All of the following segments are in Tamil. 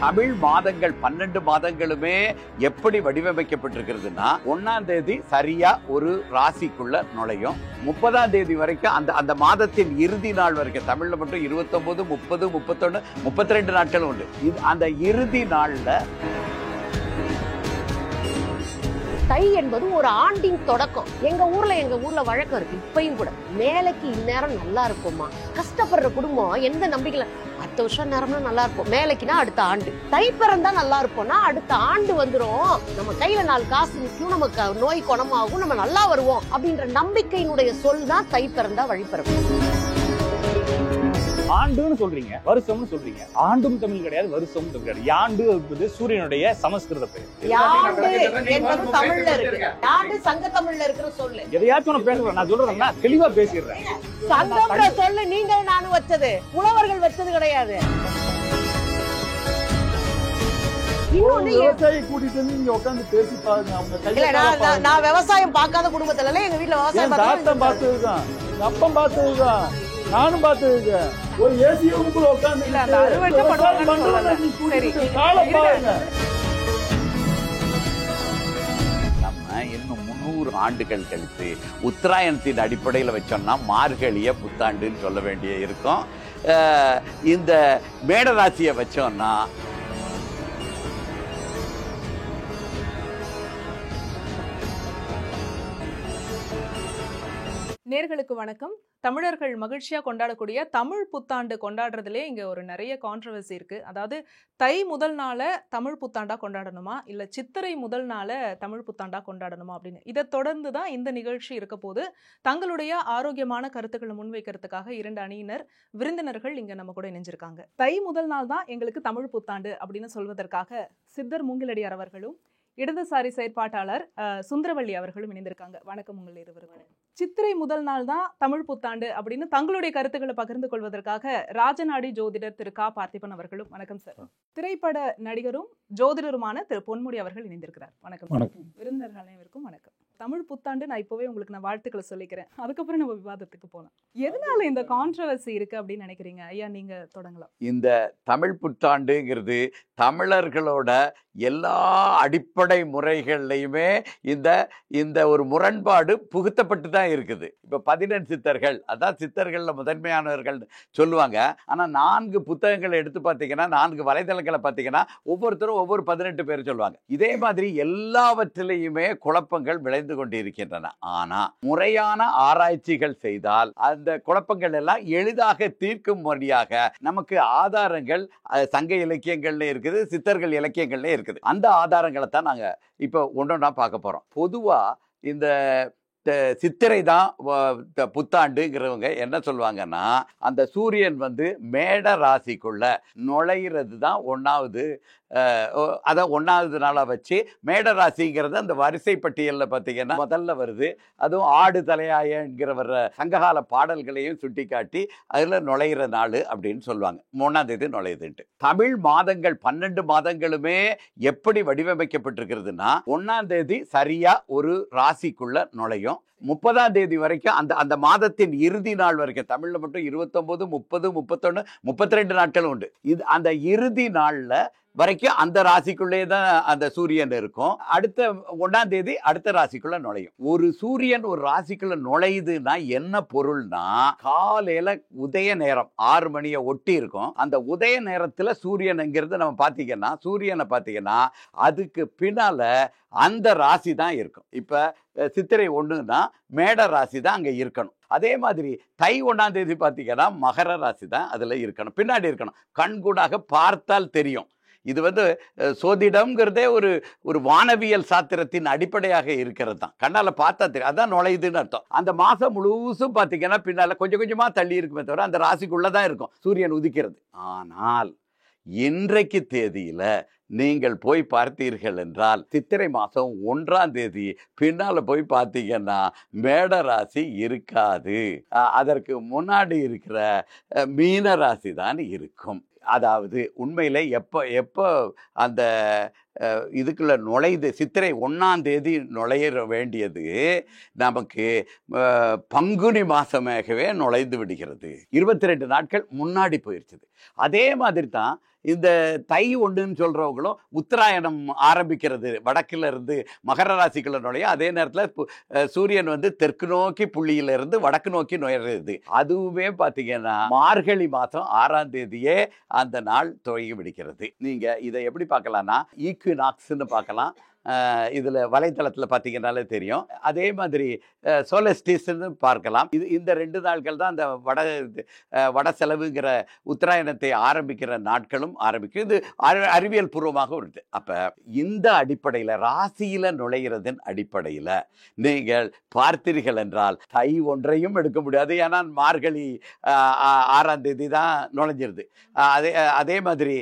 தமிழ் மாதங்கள் 12 மாதங்களுமே எப்படி வடிவமைக்கப்பட்டிருக்கிறதுனா 1ஆம் தேதி சரியா ஒரு ராசிக்குள்ள நுழையும். 30ஆம் தேதி வரைக்கும் அந்த மாதத்தின் இறுதி நாள் வரைக்கும் தமிழ்ல மட்டும் 29, 30, 31, 32 நாட்கள் உண்டு. அந்த இறுதி நாள்ல தை என்பது ஒரு ஆண்டின் தொடக்கம். எங்க ஊர்ல வழக்கம் இருக்கு இப்பயும் கூட. மேலைக்கு இந்நேரம் நல்லா இருக்குமா, கஷ்டப்படுற குடும்பம் எந்த நம்பிக்கையில 10 வருஷம் நேரம்னா நல்லா இருக்கும், மேலைக்குனா அடுத்த ஆண்டு. தை பிறந்தா நல்லா இருப்போம்னா அடுத்த ஆண்டு வந்துரும், நம்ம கையில 4 காசு நிற்கும், நமக்கு நோய் குணமாகும், நம்ம நல்லா வருவோம் அப்படின்ற நம்பிக்கையினுடைய சொல் தான் தை பிறந்தா வழிபிறப்பு. ஆண்டுன்னு சொல்றீங்க, வருஷம்னு சொல்றீங்க. ஆண்டும் தமிழ் கிடையாது, வருஷமும் தமிழ் கிடையாது. யாண்டு என்பது சூரியனுடைய சமஸ்கிருத பெயர். யாண்டு என்பது தமிழ்ல இருக்கு. யாண்டு சங்க தமிழ்ல இருக்கிற சொல்லு. எதையாச்சும் நான் பேசுறேன், நான் சொல்றேன்னா தெளிவா பேசிடுறேன். சங்கம்ன்ற சொல்லு நீங்கள் நானும் வச்சது, புலவர்கள் வச்சது கிடையாது. விவசாயி கூட்டிட்டு வந்து நீங்க உட்கார்ந்து பேசி பாருங்க. அவங்க நான் விவசாயம் பார்க்காத குடும்பத்துல எங்க வீட்டுல விவசாயம் பார்த்ததுதான், அப்பம் பார்த்ததுதான், நானும் பார்த்ததுதான். ஒரு ஏசி ரூமுக்குள்ள உட்கார்ந்து நம்ம இன்னும் 300 ஆண்டுகள் கழித்து உத்தராயணத்தின் அடிப்படையில் வச்சோம்னா மார்கழிய புத்தாண்டுன்னு சொல்ல வேண்டிய இருக்கும். இந்த மேடராசியை வச்சோம்னா நேர்களுக்கு வணக்கம். தமிழர்கள் மகிழ்ச்சியா கொண்டாடக்கூடிய தமிழ் புத்தாண்டு கொண்டாடுறதுலே இங்க ஒரு நிறைய கான்ட்ரவர்சி இருக்கு. அதாவது தை முதல் நாள தமிழ் புத்தாண்டா கொண்டாடணுமா, இல்ல சித்திரை முதல் நாள தமிழ் புத்தாண்டா கொண்டாடணுமா அப்படின்னு இதை தொடர்ந்து தான் இந்த நிகழ்ச்சி இருக்க போது. தங்களுடைய ஆரோக்கியமான கருத்துக்களை முன்வைக்கிறதுக்காக 2 அணியினர் விருந்தினர்கள் இங்க நம்ம கூட இணைஞ்சிருக்காங்க. தை முதல் நாள் தான் எங்களுக்கு தமிழ் புத்தாண்டு அப்படின்னு சொல்வதற்காக சித்தர் மூங்கிலடியார் அவர்களும் இடதுசாரி செயற்பாட்டாளர் சுந்தரவள்ளி அவர்களும் இணைந்திருக்காங்க. வணக்கம் உங்கள் இருவரும். சித்திரை முதல் நாள் தான் தமிழ் புத்தாண்டு அப்படின்னு தங்களுடைய கருத்துக்களை பகிர்ந்து கொள்வதற்காக ராஜநாடி ஜோதிடர் திரு கா பார்த்திபன் அவர்களும். வணக்கம் சார். திரைப்பட நடிகரும் ஜோதிடருமான திரு பொன்முடி அவர்கள் இணைந்திருக்கிறார். வணக்கம். விருந்தினர்கள் அனைவருக்கும் வணக்கம். தமிழ் புத்தாண்டு நான் இப்பவே உங்களுக்கு நான் வாழ்த்துக்களை சொல்லிக்கிறேன், அதுக்கப்புறம் நம்ம விவாதத்துக்கு போகலாம். எதனால இந்த கான்ட்ரவர்சி இருக்கு அப்படின்னு நினைக்கிறீங்க ஐயா? நீங்க தொடங்கலாம். இந்த தமிழ் புத்தாண்டுங்கிறது தமிழர்களோட எல்லா அடிப்படை முறைகள்லையுமே இந்த ஒரு முரண்பாடு புகுத்தப்பட்டு தான் இருக்குது. இப்ப 14 சித்தர்கள், அதான் சித்தர்கள்ல முதன்மையானவர்கள் சொல்லுவாங்க. ஆனா 4 புத்தகங்களை எடுத்து பார்த்தீங்கன்னா, 4 வலைதளங்களை பார்த்தீங்கன்னா ஒவ்வொருத்தரும் ஒவ்வொரு 18 பேர் சொல்லுவாங்க. இதே மாதிரி எல்லாவற்றிலையுமே குழப்பங்கள் விளைந்து கொண்டிருக்கின்றன. ஆனா முறையான ஆராய்ச்சிகள் செய்தால் அந்த குழப்பங்கள் எல்லாம் எளிதாக தீர்க்கும் வழியாக நமக்கு ஆதாரங்கள் சங்க இலக்கியங்கள்ல இருக்குது, சித்தர்கள் இலக்கியங்கள்ல இருக்குது. அந்த ஆதாரங்களை தான் நாங்க இப்ப ஒன்றொன்னா பார்க்க போறோம். பொதுவா இந்த சித்திரை தான் புத்தாண்டுங்கிறவங்க என்ன சொல்லுவாங்கன்னா, அந்த சூரியன் மேட ராசிக்குள்ள நுழையிறது தான் 1வது, அதை 1வது நாளா வச்சு மேட ராசிங்கிறது அந்த வரிசை பட்டியலில் பார்த்தீங்கன்னா முதல்ல வருது. அதுவும் ஆடு தலையாயங்கிற வர்ற சங்ககால பாடல்களையும் சுட்டி காட்டி அதில் நுழையிற நாள் அப்படின்னு சொல்லுவாங்க. 3ஆம் தேதி நுழையுதுன்ட்டு. தமிழ் மாதங்கள் 12 மாதங்களுமே எப்படி வடிவமைக்கப்பட்டிருக்கிறதுனா 1ஆம் தேதி சரியா ஒரு ராசிக்குள்ள நுழையும். 30ஆம் தேதி வரைக்கும் அந்த மாதத்தின் இறுதி நாள் வரைக்கும் தமிழ்ல மட்டும் 29, 30, 31, 32 நாட்கள் உண்டு. அந்த இறுதி நாள்ல வரைக்கும் அந்த ராசிக்குள்ளே தான் அந்த சூரியன் இருக்கும். அடுத்த 1ஆம் தேதி அடுத்த ராசிக்குள்ள நுழையும். ஒரு சூரியன் ஒரு ராசிக்குள்ள நுழையுதுன்னா என்ன பொருள்னா, காலையில உதய நேரம் 6 மணியை ஒட்டி இருக்கும். அந்த உதய நேரத்துல சூரியனுங்கிறது நம்ம பார்த்தீங்கன்னா, சூரியனை பார்த்தீங்கன்னா அதுக்கு பின்னால அந்த ராசி தான் இருக்கும். இப்ப சித்திரை 1ன்னா மேட ராசி தான் அங்க இருக்கணும். அதே மாதிரி தை 1ஆம் தேதி பார்த்தீங்கன்னா மகர ராசி தான் அதுல இருக்கணும், பின்னாடி இருக்கணும். கண்கூடாக பார்த்தால் தெரியும். இது சோதிடம்ங்கிறதே ஒரு வானவியல் சாத்திரத்தின் அடிப்படையாக இருக்கிறது தான். கண்ணால பார்த்தா தெரியும், அதான் நுழையுதுன்னு அர்த்தம். அந்த மாசம் முழுசும் பார்த்தீங்கன்னா பின்னால கொஞ்சம் கொஞ்சமா தள்ளி இருக்குமே தவிர அந்த ராசிக்குள்ளதான் இருக்கும் சூரியன் உதிக்கிறது. ஆனால் இன்றைக்கு தேதியில நீங்கள் போய் பார்த்தீர்கள் என்றால் சித்திரை மாதம் 1ஆம் தேதி பின்னால போய் பார்த்தீங்கன்னா மேட ராசி இருக்காது. அதற்கு முன்னாடி இருக்கிற மீன ராசி தான் இருக்கும். அதாவது உண்மையில எப்போ அந்த இதுக்குள்ள நுழையுது, சித்திரை 1ஆம் தேதி நுழைய வேண்டியது நமக்கு பங்குனி மாசமாகவே நுழைந்து விடுகிறது. 22 நாட்கள் முன்னாடி போயிடுச்சு. அதே மாதிரி தான் இந்த தை ஒன்றுன்னு சொல்றவங்களும் உத்தராயணம் ஆரம்பிக்கிறது வடக்குல இருந்து மகர ராசிக்குள்ள நுழையும். அதே நேரத்தில் சூரியன் வந்து தெற்கு நோக்கி புள்ளியில இருந்து வடக்கு நோக்கி நுழைறது. அதுவுமே பார்த்தீங்கன்னா மார்கழி மாதம் 6ஆம் தேதியே அந்த நாள் துவங்கி விடுகிறது. நீங்க இதை எப்படி பார்க்கலாம்னா ஈக்வினாக்ஸ்ன்னு பார்க்கலாம். இதில் வலைத்தளத்தில் பார்த்தீங்கன்னாலே தெரியும். அதே மாதிரி சோலஸ்டிஸ்ன்னு பார்க்கலாம். இந்த 2 நாட்கள் தான் அந்த வட செலவுங்கிற உத்தராயணத்தை ஆரம்பிக்கிற நாட்களும் ஆரம்பிக்கும். இது அறிவியல் பூர்வமாக வருது. அப்போ இந்த அடிப்படையில் ராசியில் நுழைகிறதன் அடிப்படையில் நீங்கள் பார்த்தீர்கள் என்றால் தை ஒன்றையும் எடுக்க முடியாது. ஏன்னா மார்கழி 6ஆம் தேதி தான் நுழைஞ்சிருது. அதே மாதிரி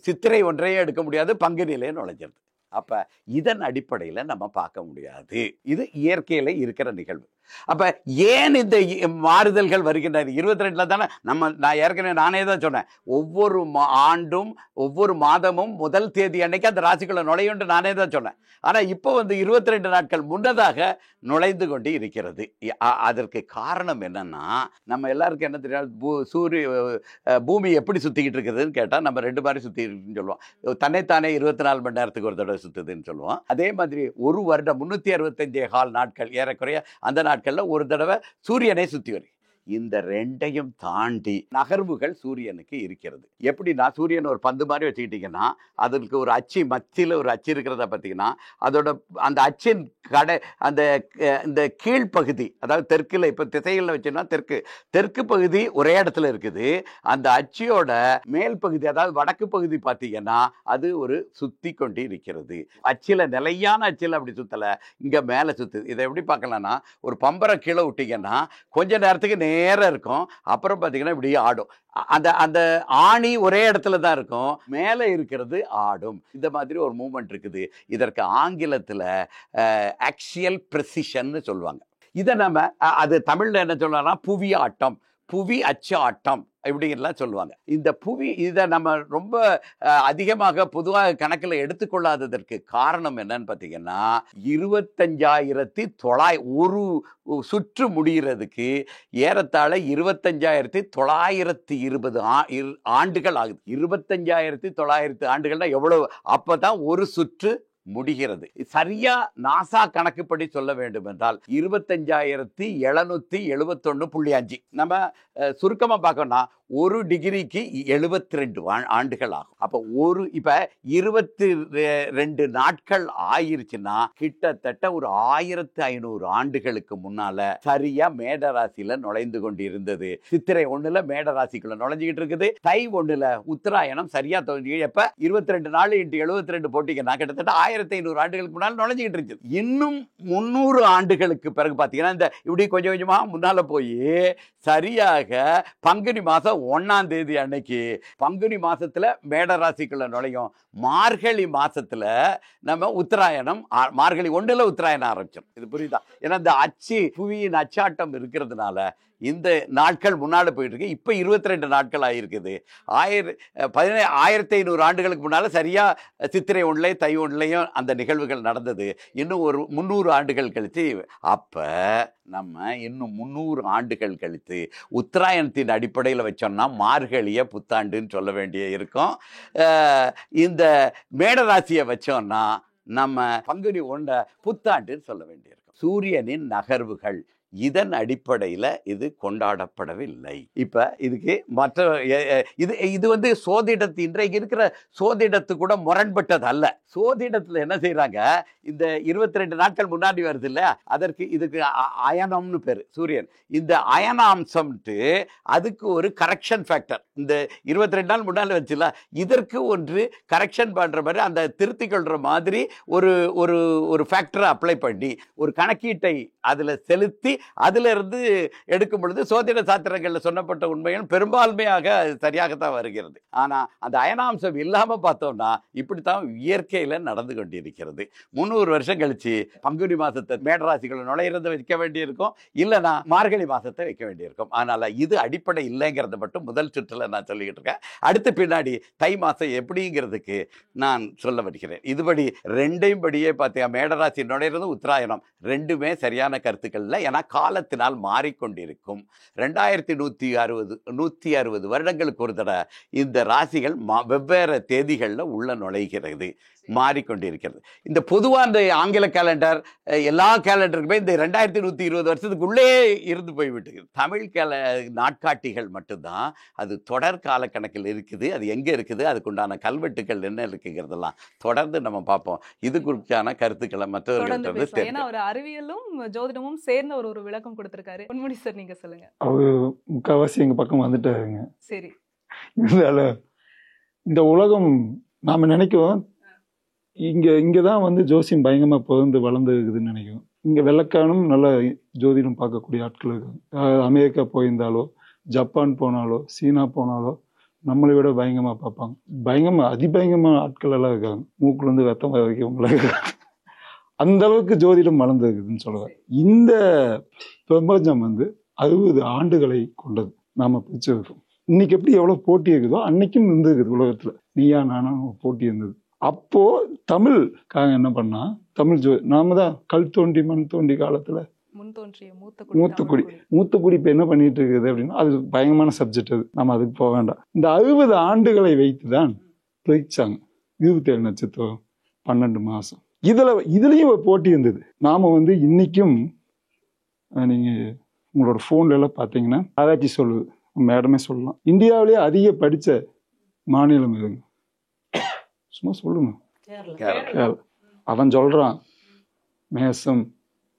சித்திரை ஒன்றையும் எடுக்க முடியாது, பங்குனியிலே நுழைஞ்சிருது. அப்ப இதன் அடிப்படையில் நம்ம பார்க்க முடியாது. இது இயற்கையில இருக்கிற நிகழ்வு. அப்ப ஏன் இந்த மாறுதல்கள் வருகின்றன? 22ல தானே நான் ஏற்கனவே நானே தான் சொன்னேன், ஒவ்வொரு ஆண்டும் ஒவ்வொரு மாதமும் முதல் தேதி அன்னைக்கு அந்த ராசிக்குள்ள நுழையுண்டு நானே தான் சொன்னேன். ஆனா இப்போ வந்து 22 நாட்கள் முன்னதாக நுழைந்து கொண்டு இருக்கிறது. அதற்கு காரணம் என்னன்னா, நம்ம எல்லாருக்கும் என்ன தெரியும், பூமி எப்படி சுத்திக்கிட்டு இருக்குதுன்னு கேட்டா நம்ம 2 மாதிரி சுத்தி இருக்குன்னு சொல்லுவோம். தன்னைத்தானே 24 மணி நேரத்துக்கு ஒரு தடவை சுத்துதுன்னு சொல்லுவோம். அதே மாதிரி ஒரு வருடம் 365 நாட்கள் ஏறக்குறைய அந்த நாட்கள்ல ஒரு தடவை சூரியனை சுத்தி வரும். இந்த 2ஐயும் தாண்டி நகர்வுகள் சூரியனுக்கு இருக்கிறது. எப்படின்னா, சூரியன் ஒரு பந்து மாதிரி வச்சுக்கிட்டீங்கன்னா அதற்கு ஒரு அச்சு, மத்தியில் ஒரு அச்சு இருக்கிறத பார்த்தீங்கன்னா அதோட அந்த அச்சின் இந்த கீழ்ப்பகுதி, அதாவது தெற்குல இப்போ திசைகளில் வச்சோம்னா தெற்கு பகுதி ஒரே இடத்துல இருக்குது. அந்த அச்சியோட மேல் பகுதி, அதாவது வடக்கு பகுதி பார்த்தீங்கன்னா அது ஒரு சுத்தி கொண்டு இருக்கிறது. அச்சில நிலையான அச்சில் அப்படி சுத்தலை, இங்க மேலே சுத்துது. இதை எப்படி பார்க்கலாம்னா, ஒரு பம்பரை கீழே விட்டீங்கன்னா கொஞ்ச நேரத்துக்கு நேரம் இருக்கும், அப்புறம் பார்த்தீங்கன்னா இப்படி ஆடும். அந்த ஆணி ஒரே இடத்துல தான் இருக்கும், மேலே இருக்கிறது ஆடும். இந்த மாதிரி ஒரு மூமெண்ட் இருக்குது. இதற்கு ஆங்கிலத்தில் ஆக்சியல் ப்ரெசிஷன் சொல்லுவாங்க. இதை நம்ம அது தமிழ்ல என்ன சொல்லலாம், புவி ஆட்டம், புவி அச்சு ஆட்டம் இப்படிலாம் சொல்லுவாங்க. இந்த புவி இதை நம்ம ரொம்ப அதிகமாக பொதுவாக கணக்கில் எடுத்துக்கொள்ளாததற்கு காரணம் என்னன்னு பார்த்தீங்கன்னா, 25,900 ஒரு சுற்று முடிகிறதுக்கு ஏறத்தாழ 25,920 ஆண்டுகள் ஆகுது. 25,900 ஆண்டுகள்னா எவ்வளவு? அப்பதான் ஒரு சுற்று முடிகிறது. சரியா நாசா கணக்குப்படி சொல்ல வேண்டும் என்றால் 25,771.5. நம்ம சுருக்கமா பார்க்கணும்னா 1 டிகிரிக்கு 72 ஆண்டுகள் ஆகும். அப்போ இப்ப 22 நாட்கள் ஆயிருச்சுன்னா கிட்டத்தட்ட ஒரு 1500 ஆண்டுகளுக்கு முன்னால சரியா மேடராசியில நுழைந்து கொண்டு இருந்தது. சித்திரை 1ல மேடராசிக்குள்ள நுழைஞ்சுக்கிட்டு இருக்குது. தை 1ல உத்தராயணம் சரியா எப்ப 22 நாள் × 72 போட்டீங்கன்னா கிட்டத்தட்ட 1500 ஆண்டுகளுக்கு முன்னால் நுழைஞ்சுக்கிட்டு இருந்துச்சு. இன்னும் 300 ஆண்டுகளுக்கு பிறகு பார்த்தீங்கன்னா இந்த இப்படி கொஞ்சம் கொஞ்சமா முன்னால போய் சரியாக பங்குனி மாசம் 1ஆம் தேதி அன்னைக்கு பங்குனி மாசத்துல மேடராசிக்குள்ள நுழையும். மார்கழி மாசத்துல நம்ம உத்தராயணம், மார்கழி 1ல உத்தராயணம் ஆரம்பிச்சோம். இது புரியுதா? ஏன்னா இந்த அச்சு, புவியின் அச்சாட்டம் இருக்கிறதுனால இந்த நாட்கள் முன்னாடி போயிட்டு இருக்கு. இப்ப 22 நாட்கள் ஆயிருக்குது. 1500 ஆண்டுகளுக்கு முன்னால சரியா சித்திரை 1லையும் தை 1லையும் அந்த நிகழ்வுகள் நடந்தது. இன்னும் ஒரு 300 ஆண்டுகள் கழித்து, அப்ப நம்ம இன்னும் 300 ஆண்டுகள் கழித்து உத்தராயணத்தின் அடிப்படையில் வச்சோம்னா மார்கழிய புத்தாண்டுன்னு சொல்ல வேண்டிய இருக்கும். இந்த மேடராசியை வச்சோம்னா நம்ம பங்குனி 1 புத்தாண்டுன்னு சொல்ல வேண்டியிருக்கும். சூரியனின் நகர்வுகள் இதன் அடிப்படையில் இது கொண்டாடப்படவில்லை. இப்ப இதுக்கு மற்ற இது வந்து சோதிடத்து, இன்றைக்கு இருக்கிற சோதிடத்து கூட முரண்பட்டது அல்ல. சோதிடத்துல என்ன செய்யறாங்க, இந்த 22 நாட்கள் முன்னாடி வருது இல்ல, இதுக்கு அயனம்னு பேரு, சூரியன். இந்த அயனாம்சம்ட்டு அதுக்கு ஒரு கரெக்ஷன் ஃபேக்டர், இந்த 22 நாள் முன்னாடி வச்சுல இதற்கு ஒன்று கரெக்ஷன் பண்ற மாதிரி, அந்த திருத்தி கொள்ற மாதிரி ஒரு ஃபேக்டரை அப்ளை பண்ணி ஒரு கணக்கீட்டை அதுல செலுத்தி அதுல இருந்து எடுக்கும் பொழுது சோதிட சாத்திரங்கள்ல சொன்னப்பட்ட உண்மைகள் பெரும்பான்மையாக சரியாகத்தான் வருகிறது. ஆனா அந்த அயனாம்சம் இல்லாம பார்த்தோம்னா இப்படித்தான் இயற்கையில நடந்து கொண்டிருக்கிறது. 300 வருஷம் கழிச்சு பங்குனி மாசத்தை மேடராசிகளை நுழையிறத வைக்க வேண்டியிருக்கும், இல்லைன்னா மார்கழி மாசத்தை வைக்க வேண்டியிருக்கும். அதனால இது அடிப்படை இல்லைங்கிறத மட்டும் முதல் சுற்றுல நான் சொல்லிக்கிட்டு இருக்கேன். அடுத்து பின்னாடி தை மாசம் எப்படிங்கிறதுக்கு நான் சொல்ல வருகிறேன். இதுபடி 2ஐயும் படியே பார்த்தீங்க, மேடராசி நுழையிறது உத்தராயணம், 2மே சரியான கருத்துக்கள் இல்லை. ஏன்னா காலத்தினால் மாறிக்கொண்டிருக்கும். 2160 வருடங்களுக்கு ஒரு தடவை இந்த ராசிகள் வெவ்வேறு தேதிகளில் உள்ள நுழைகிறது, மாறிக்கொண்டிருக்கிறது. இந்த பொதுவாக இந்த ஆங்கில கேலண்டர் எல்லா கேலண்டருக்குமே இந்த 2120 வருஷத்துக்குள்ளே இருந்து போய்விட்டு, தமிழ் நாட்காட்டிகள் மட்டும்தான் அது தொடர் கால கணக்கில் இருக்குது. அது எங்கே இருக்குது, அதுக்குண்டான கல்வெட்டுகள் என்ன இருக்குங்கிறதெல்லாம் தொடர்ந்து நம்ம பார்ப்போம். இது குறித்தான கருத்துக்களை மற்றவர்கள் ஏன்னா அவர் அறிவியலும் ஜோதிடமும் சேர்ந்த ஒரு விளக்கம் கொடுத்திருக்காரு. பொன்முடி சார் நீங்க சொல்லுங்க. அவரு முக்கால்வாசி எங்க பக்கம் வந்துட்டாருங்க. சரி, இந்த உலகம் நாம நினைக்கிறோம் இங்கதான் வந்து ஜோசியம் பயங்கரமா பிறந்து வளர்ந்துருக்குதுன்னு நினைக்கிறோம். இங்க வெள்ளக்கானும் நல்ல ஜோதிடம் பார்க்கக்கூடிய ஆட்கள் இருக்காங்க. அமெரிக்கா போயிருந்தாலோ, ஜப்பான் போனாலோ, சீனா போனாலோ நம்மளை விட பயங்கரமா பார்ப்பாங்க. பயங்கரமா அதிபயங்கரமான ஆட்கள் எல்லாம் இருக்காங்க. மூக்குல இருந்து ரத்தம் வர வைக்கிறவங்கள அந்த அளவுக்கு ஜோதிடம் வளர்ந்துருக்குதுன்னு சொல்லுவாங்க. இந்த பிரபஞ்சம் வந்து 60 ஆண்டுகளை கொண்டது. நாம பிடிச்சிருக்கோம். இன்னைக்கு எப்படி எவ்வளவு போட்டி இருக்குதோ அன்னைக்கும் இருந்திருக்குது உலகத்துல. நீயா நானும் போட்டி இருந்தது. அப்போ தமிழ்காக என்ன பண்ணா, தமிழ் நாம தான் கல் தோண்டி மண் தோண்டி காலத்துல மூத்த குடி இப்ப என்ன பண்ணிட்டு இருக்குது அப்படின்னா, அது பயங்கரமான சப்ஜெக்ட். அது நம்ம அதுக்கு போக வேண்டாம். இந்த 60 ஆண்டுகளை வைத்துதான் பிரிச்சாங்க. 27 நட்சத்திரம், 12 மாசம். இதுலயும் ஒரு போட்டி இருந்தது. நாம வந்து இன்னைக்கும் நீங்க உங்களோட போன்ல எல்லாம் பாத்தீங்கன்னா ஆராய்ச்சி சொல்லுது, மேடமே சொல்லலாம், இந்தியாவிலேயே அதிக படிச்ச மாநிலம் இதுங்க. சும்மா சொல்லுங்க, கேரளா. அவன் சொல்றான் மேசம்,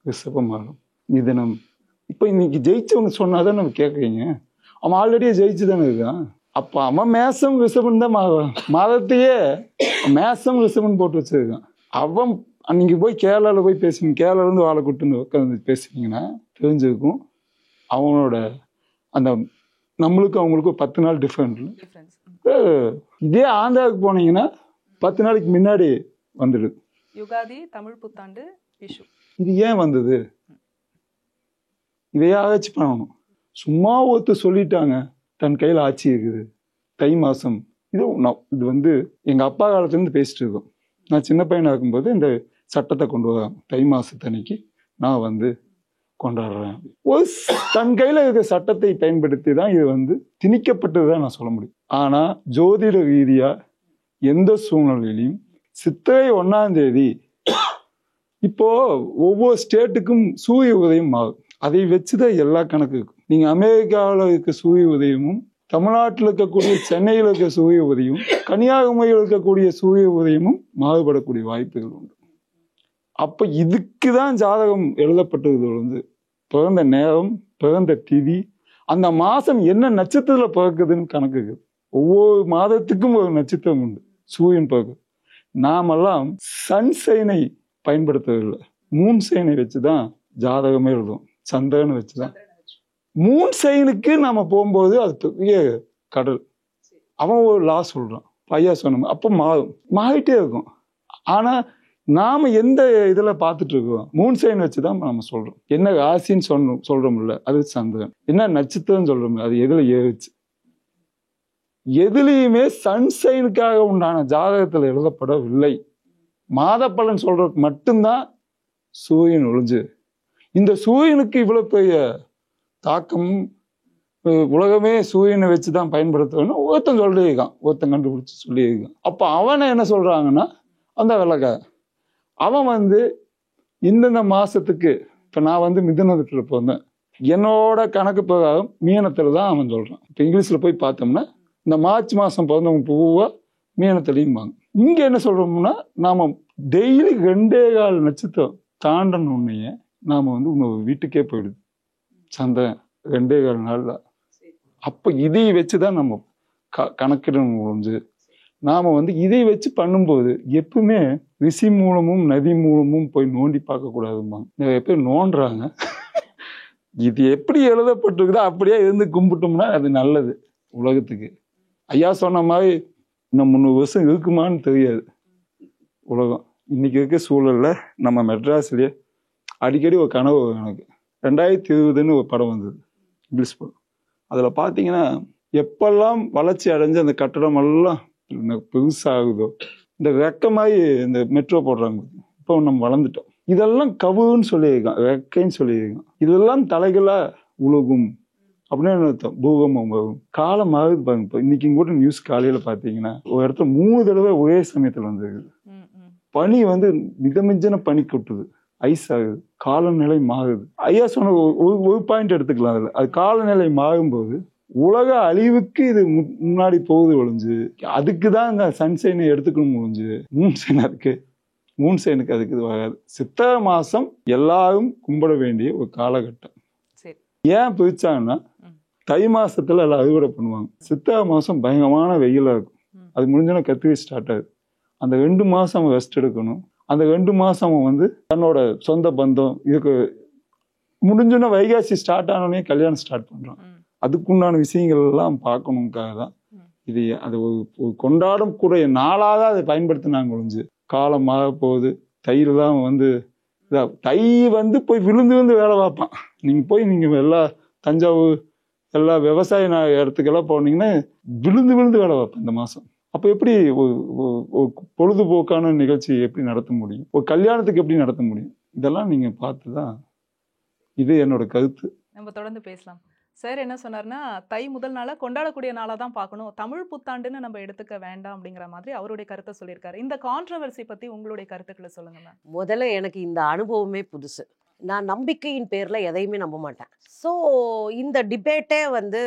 ரிஷபம், மிதுனம். இப்ப இன்னைக்கு ஜெயிச்சவங்க சொன்னாதான் நம்ம கேட்குறீங்க. அவன் ஆல்ரெடியே ஜெயிச்சுதானே இருக்கான். அப்ப அவன் மேசம் ரிஷபம் தான் மாதத்தையே மேசம் ரிஷபம் போட்டு வச்சிருக்கான். அவன் நீங்க போய் கேரளால போய் பேசுங்க, கேரளால இருந்து வாழை கூட்டுன்னு உட்காந்து பேசுனீங்கன்னா தெரிஞ்சிருக்கும் அவனோட அந்த நம்மளுக்கும் அவங்களுக்கும் 10 நாள் டிஃபரெண்ட். இதே ஆந்திராவுக்கு போனீங்கன்னா 10 நாளைக்கு முன்னாடி வந்துடுது. யுகாதி, தமிழ் புத்தாண்டு, விஷு. இது ஏன் வந்தது? இதையே ஆராய்ச்சி பண்ணணும். சும்மா ஒருத்தர் சொல்லிட்டாங்க தன் கையில் ஆட்சி இருக்குது, தை மாசம். இது வந்து எங்க அப்பா காலத்துல இருந்து பேசிட்டு இருக்கோம். நான் சின்ன பையனா இருக்கும்போது இந்த சட்டத்தை கொண்டு வராங்க. தை மாசத்தன்னைக்கு நான் வந்து கொண்டாடுறேன். ஒரு தன் கையில இருக்க சட்டத்தை பயன்படுத்தி தான் இது வந்து திணிக்கப்பட்டதுதான் நான் சொல்ல முடியும். ஆனா ஜோதிட ரீதியா எந்த சூழ்நிலையிலையும் சித்திரை 1ஆம் தேதி இப்போ ஒவ்வொரு ஸ்டேட்டுக்கும் சூரிய உதயம் ஆகும். அதை வச்சுதான் எல்லா கணக்கு இருக்கும். நீங்க அமெரிக்காவில் இருக்க சூரிய உதயமும், தமிழ்நாட்டில் இருக்கக்கூடிய சென்னையில் இருக்க சூரிய உதயம், கன்னியாகுமரியில் இருக்கக்கூடிய சூரிய உதயமும் மாறுபடக்கூடிய வாய்ப்புகள் உண்டு. அப்ப இதுக்குதான் ஜாதகம் எழுதப்பட்டது. வந்து பிறந்த நேரம், பிறந்த திதி, அந்த மாசம் என்ன நட்சத்திரத்துல பிறக்குதுன்னு கணக்கு இருக்குது. ஒவ்வொரு மாதத்துக்கும் ஒரு நட்சத்திரம் உண்டு, சூரியன் பிறகு. நாமெல்லாம் சன்சைனை பயன்படுத்துவதில்லை, மூன் சைனை வச்சுதான் ஜாதகமே எழுதும். சந்திரனை வச்சுதான். மூன் சைனுக்கு நாம போகும்போது அது பெரிய கடல். அவன் ஒரு லா சொல்றான், பையா சொன்ன அப்ப மாறிட்டே இருக்கும். ஆனா நாம எந்த இதுல பார்த்துட்டு இருக்கோம், மூன் சைன் வச்சுதான் நம்ம சொல்றோம். என்ன ராசின்னு சொல்றோம்ல, அது சந்திரன். என்ன நட்சத்திரம் சொல்றோம், அது எதுல ஏறிச்சு. எதுலையுமே சன்சைனுக்காக உண்டான ஜாதகத்துல எழுதப்படவில்லை. மாத பலன் சொல்றதுக்கு மட்டும்தான் சூரியன் ஒளிஞ்சு. இந்த சூரியனுக்கு இவ்வளவு பெரிய தாக்கமும் உலகமே சூரியனை வச்சுதான் பயன்படுத்துவேன்னு ஒருத்தன் சொல்லியிருக்கான், ஒருத்தன் கண்டுபிடிச்சு சொல்லியிருக்கான். அப்ப அவனை என்ன சொல்றாங்கன்னா, அந்த வெள்ளக்கார அவன் வந்து இந்தந்த மாசத்துக்கு, இப்ப நான் வந்து மிதுனத்துல போனேன், என்னோட கணக்கு பிரகாரம் மீனத்துல தான் அவன் சொல்றான். இப்ப இங்கிலீஷ்ல போய் பார்த்தோம்னா இந்த மார்ச் மாசம் பிறந்தவங்க பூவா மீனத்திலையும் வாங்க. இங்க என்ன சொல்றோம்னா, நாம டெய்லி 2.25 நட்சத்திரம் தாண்டணுன்னே நாம வந்து உங்க வீட்டுக்கே போயிடுது சந்திரன் 2.25 நாள்ல. அப்ப இதை வச்சுதான் நம்ம கணக்கிடணும் முடிஞ்சு. நாம வந்து இதை வச்சு பண்ணும்போது எப்பவுமே ரிஷி மூலமும் நதி மூலமும் போய் நோண்டி பார்க்க கூடாதும்பாங்க. நிறைய பேர் நோண்டுறாங்க. இது எப்படி எழுதப்பட்டிருக்குதோ அப்படியே இருந்து கும்பிட்டோம்னா அது நல்லது உலகத்துக்கு. ஐயா சொன்ன மாதிரி இன்னும் 300 வருஷம் இருக்குமான்னு தெரியாது உலகம். இன்னைக்கு இருக்க சூழல்ல நம்ம மெட்ராஸ்லயே அடிக்கடி ஒரு கனவு எனக்கு 2020 ஒரு படம் வந்தது, இங்கிலீஷ் படம். அதுல பாத்தீங்கன்னா எப்பெல்லாம் வளர்ச்சி அடைஞ்சு அந்த கட்டடம் எல்லாம் பெருசாகுதோ, இந்த ரெக்க மாதிரி இந்த மெட்ரோ போடுறாங்க, இப்போ நம்ம வளர்ந்துட்டோம். இதெல்லாம் கவுன்னு சொல்லியிருக்கான், ரெக்கைன்னு சொல்லியிருக்கான். இதெல்லாம் தலைகளா உலகும் அப்படின்னு அர்த்தம். பூகம்பம் வரும். காலம் ஆகுது பாருங்க. இப்போ இன்னைக்கு கூட நியூஸ் காலையில பாத்தீங்கன்னா ஒரு இடத்துல 3 தடவை ஒரே சமயத்துல வந்துருக்குது. பனி வந்து மிதமிஞ்சின பனி கொட்டுது, ஐஸ் ஆகுது, காலநிலை மாறுது. ஐயா சொன்ன ஒரு பாயிண்ட் எடுத்துக்கலாம். அதுல அது காலநிலை மாறும்போது உலக அழிவுக்கு இது முன்னாடி போகுது ஒழிஞ்சு, அதுக்குதான் இந்த சன்சைனை எடுத்துக்கணும் ஒழிஞ்சு மூன்சைன் இருக்கு. மூன்சைனுக்கு அதுக்கு இது வராது. சித்திரை மாசம் எல்லாரும் கும்பிட வேண்டிய ஒரு காலகட்டம். ஏன் பிரிச்சாங்கன்னா தை மாசத்துல எல்லாம் அறுவடை பண்ணுவாங்க. சித்திரை மாசம் பயங்கரமான வெயிலா இருக்கும். அது முடிஞ்சோன்னா கத்திரி ஸ்டார்ட் ஆகுது. அந்த 2 மாசம் அவன் ரெஸ்ட் எடுக்கணும். அந்த 2 மாசம் அவன் வந்து தன்னோட சொந்த பந்தம் இதுக்கு முடிஞ்சோன்னா வைகாசி ஸ்டார்ட் ஆனோடனே கல்யாணம் ஸ்டார்ட் பண்றான். அதுக்குண்டான விஷயங்கள் எல்லாம் பார்க்கணுக்காக தான் இது. அது ஒரு கொண்டாடும் கூடிய நாளாக அதை பயன்படுத்தினாங்க ஒழிஞ்சு காலம் ஆக போகுது. தையில தான் வந்து தை வந்து போய் விழுந்து வேலை பார்ப்பான். நீங்க எல்லா தஞ்சாவூர் எல்லா விவசாய இடத்துக்கெல்லாம் போனீங்கன்னா விழுந்து வேலை பார்ப்பேன் இந்த மாசம். அப்போ எப்படி ஒரு பொழுதுபோக்கான நிகழ்ச்சி எப்படி நடத்த முடியும்? ஒரு கல்யாணத்துக்கு எப்படி நடத்த முடியும்? இதெல்லாம் நீங்க பார்த்துதான். இது என்னோட கருத்து. நம்ம தொடர்ந்து பேசலாம். சார் என்ன சொன்னார்னா, தை முதல் நாளை கொண்டாடக்கூடிய நாளாக தான் பார்க்கணும், தமிழ் புத்தாண்டுன்னு நம்ம எடுத்துக்க வேண்டாம் அப்படிங்கிற மாதிரி அவருடைய கருத்தை சொல்லியிருக்காரு. இந்த கான்ட்ரவர்சி பத்தி உங்களுடைய கருத்துக்களை சொல்லுங்க மேம். முதல்ல எனக்கு இந்த அனுபவமே புதுசு. நான் நம்பிக்கையின் பேர்ல எதையுமே நம்ப மாட்டேன். ஸோ இந்த டிபேட்டே வந்து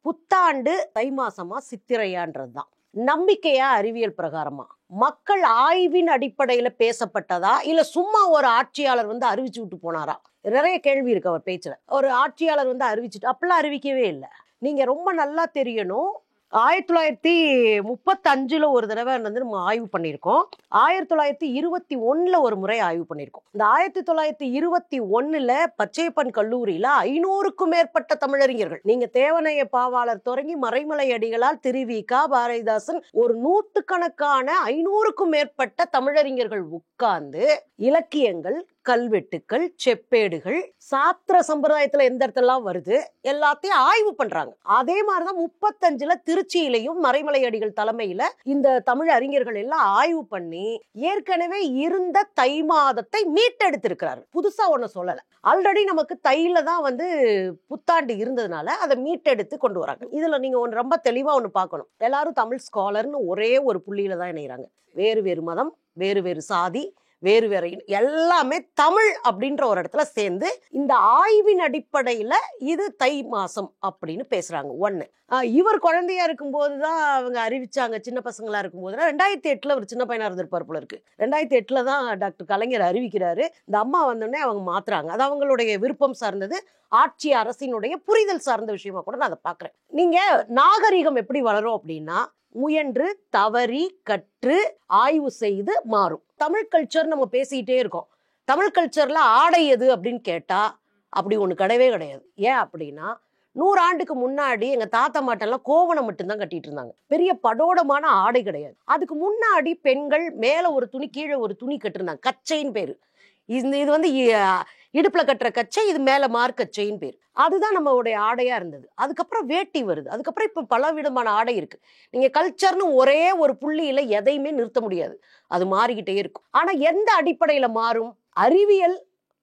புத்தாண்டு தை மாசமா சித்திரையான்றது தான். நம்பிக்கையா அறிவியல் பிரகாரமா மக்கள் ஆய்வின் அடிப்படையில பேசப்பட்டதா இல்ல சும்மா ஒரு ஆட்சியாளர் வந்து அறிவிச்சு விட்டு போனாரா? நிறைய கேள்வி இருக்கு அவர் பேச்சுல. ஒரு ஆட்சியாளர் வந்து அறிவிச்சுட்டு அப்படிலாம் அறிவிக்கவே இல்லை. நீங்க ரொம்ப நல்லா தெரியணும், 1935 ஒரு தடவை வந்து நம்ம ஆய்வு பண்ணியிருக்கோம். 1921 ஒரு முறை ஆய்வு பண்ணியிருக்கோம். இந்த 1921 பச்சையப்பன் கல்லூரியில 500க்கும் மேற்பட்ட தமிழறிஞர்கள், நீங்க தேவனைய பாவாளர் தொடங்கி மறைமலை அடிகளால் திருவிக பாரதிதாசன் ஒரு 100கணக்கான 500க்கும் மேற்பட்ட தமிழறிஞர்கள் உட்கார்ந்து இலக்கியங்கள், கல்வெட்டுக்கள், செப்பேடுகள், சாத்திர சம்பிரதாயத்துல எந்த இடத்துலாம் வருது எல்லாத்தையும் ஆய்வு பண்றாங்க. அதே மாதிரிதான் 35 திருச்சியிலையும் மறைமலை அடிகள் தலைமையில இந்த தமிழ் அறிஞர்கள் எல்லாம் ஆய்வு பண்ணி ஏற்கனவே இருந்த தை மாதத்தை மீட்டெடுத்திருக்கிறாரு. புதுசா ஒண்ணு சொல்லல. ஆல்ரெடி நமக்கு தையில தான் வந்து புத்தாண்டு இருந்ததுனால அதை மீட்டெடுத்து கொண்டு வராங்க. இதுல நீங்க ஒன்று ரொம்ப தெளிவா ஒண்ணு பார்க்கணும். எல்லாரும் தமிழ் ஸ்காலர்னு ஒரே ஒரு புள்ளியில தான் இணைகிறாங்க. வேறு வேறு மதம், வேறு வேறு சாதி, வேறு வேறு எல்லாமே தமிழ் அப்படின்ற ஒரு இடத்துல சேர்ந்து இந்த ஆய்வின் அடிப்படையில இது தை மாசம் அப்படின்னு பேசுறாங்க. ஒண்ணு, இவர் குழந்தையா இருக்கும்போதுதான் அவங்க அறிவிச்சாங்க. சின்ன பசங்களா இருக்கும்போது 2008 ஒரு சின்ன பையனா இருந்திருப்பார் போல இருக்கு. 2008 தான் டாக்டர் கலைஞர் அறிவிக்கிறாரு. இந்த அம்மா வந்தோடனே அவங்க மாத்துறாங்க. அது அவங்களுடைய விருப்பம் சார்ந்தது, ஆட்சி அரசினுடைய புரிதல் சார்ந்த விஷயமா கூட நான் அதை பாக்குறேன். நீங்க நாகரிகம் எப்படி வளரும் அப்படின்னா முயன்று தவறி கற்று ஆய்வு செய்து மாறும். தமிழ் கல்ச்சர் நம்ம பேசிக்கிட்டே இருக்கோம். தமிழ் கல்ச்சர்ல ஆடை எது அப்படின்னு கேட்டா அப்படி ஒண்ணு கிடையவே கிடையாது. ஏன் அப்படின்னா 100 ஆண்டுக்கு முன்னாடி எங்க தாத்தா மாட்டெல்லாம் கோவணம் மட்டும்தான் கட்டிட்டு இருந்தாங்க. பெரிய படோடமான ஆடை கிடையாது. அதுக்கு முன்னாடி பெண்கள் மேல ஒரு துணி கீழே ஒரு துணி கட்டிருந்தாங்க. கச்சைன்னு பேரு. இது வந்து இடுப்புல கட்டுற கச்சை, இது மேல மார்க்கச்சைன்னு பேர். அதுதான் நம்மளுடைய ஆடையா இருந்தது. அதுக்கப்புறம் வேட்டி வருது. அதுக்கப்புறம் இப்ப பல விதமான ஆடை இருக்கு. நீங்க கல்ச்சர்னு ஒரே ஒரு புள்ளியில எதையுமே நிறுத்த முடியாது. அது மாறிக்கிட்டே இருக்கும். ஆனா எந்த அடிப்படையில மாறும்? அறிவியல்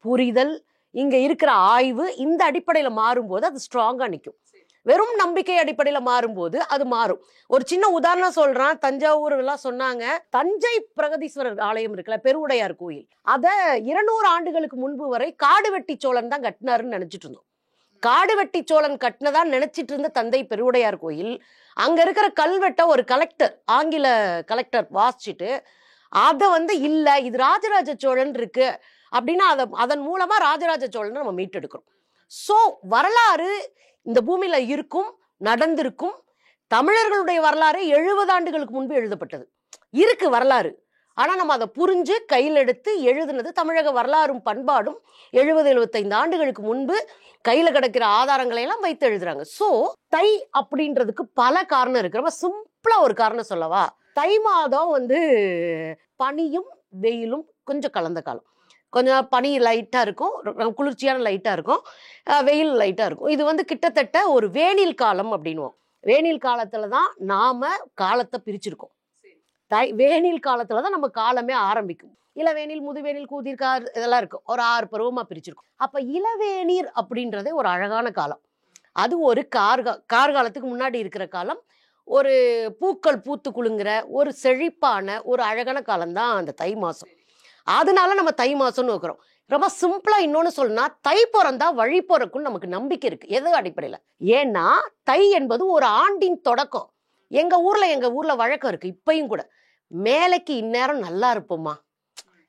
புரிதல், இங்க இருக்கிற ஆய்வு, இந்த அடிப்படையில மாறும்போது அது ஸ்ட்ராங்கா நிற்கும். வெறும் நம்பிக்கை அடிப்படையில மாறும்போது அது மாறும். ஒரு சின்ன உதாரணம் சொல்றேன். தஞ்சாவூர் எல்லாம் சொன்னாங்க, தஞ்சை பிரகதீஸ்வரர் ஆலயம் இருக்குல்ல, பெருவுடையார் கோயில், அத 200 ஆண்டுகளுக்கு முன்பு வரை காடுவெட்டி சோழன் தான் கட்டினாருன்னு நினைச்சிட்டு இருந்தோம். காடுவெட்டி சோழன் கட்டினதா நினைச்சிட்டு இருந்த தந்தை பெருவுடையார் கோயில், அங்க இருக்கிற கல்வெட்டை ஒரு கலெக்டர், ஆங்கில கலெக்டர் வாசிச்சுட்டு அதை வந்து இல்ல இது ராஜராஜ சோழன் இருக்கு அப்படின்னா அதன் மூலமா ராஜராஜ சோழன் நம்ம மீட்டெடுக்கிறோம். சோ வரலாறு இந்த பூமியில இருக்கும், நடந்திருக்கும். தமிழர்களுடைய வரலாறு 70 ஆண்டுகளுக்கு முன்பு எழுதப்பட்டது இருக்கு வரலாறு. ஆனா நம்ம அதை புரிஞ்சு கையில் எடுத்து எழுதுனது தமிழக வரலாறும் பண்பாடும் 70-75 ஆண்டுகளுக்கு முன்பு கையில கிடக்கிற ஆதாரங்களை எல்லாம் வைத்து எழுதுறாங்க. சோ தை அப்படின்றதுக்கு பல காரணம் இருக்கு. ரொம்ப சிம்பிளா ஒரு காரணம் சொல்லவா? தை மாதம் வந்து பனியும் வெயிலும் கொஞ்சம் கலந்த காலம். கொஞ்சம் பனி லைட்டா இருக்கும், குளிர்ச்சியான லைட்டா இருக்கும், வெயில் லைட்டா இருக்கும். இது வந்து கிட்டத்தட்ட ஒரு வேனில் காலம் அப்படின்வோம். வேனில் காலத்துல தான் நாம காலத்தை பிரிச்சிருக்கோம். வேனில் காலத்துல தான் நம்ம காலமே ஆரம்பிக்கும். இளவேனில், முதுவேனில், கூதிர்கார் இதெல்லாம் இருக்கும். ஒரு 6 பருவமா பிரிச்சிருக்கும். அப்ப இளவேநீர் அப்படின்றதே ஒரு அழகான காலம். அது ஒரு கார்காலத்துக்கு முன்னாடி இருக்கிற காலம். ஒரு பூக்கள் பூத்து குலுங்குற ஒரு செழிப்பான ஒரு அழகான காலம்தான் அந்த தை மாசம். அதனால நம்ம தை மாசம்னு வைக்கிறோம். ரொம்ப சிம்பிளா இன்னொன்னு சொல்லணும்னா, தை பிறந்தா வழி பிறக்கும்னு நமக்கு நம்பிக்கை இருக்கு. எது அடிப்படையில? ஏன்னா தை என்பது ஒரு ஆண்டின் தொடக்கம். எங்க ஊர்ல வழக்கம் இருக்கு இப்பயும் கூட. மேலைக்கு இந்நேரம் நல்லா இருப்போமா,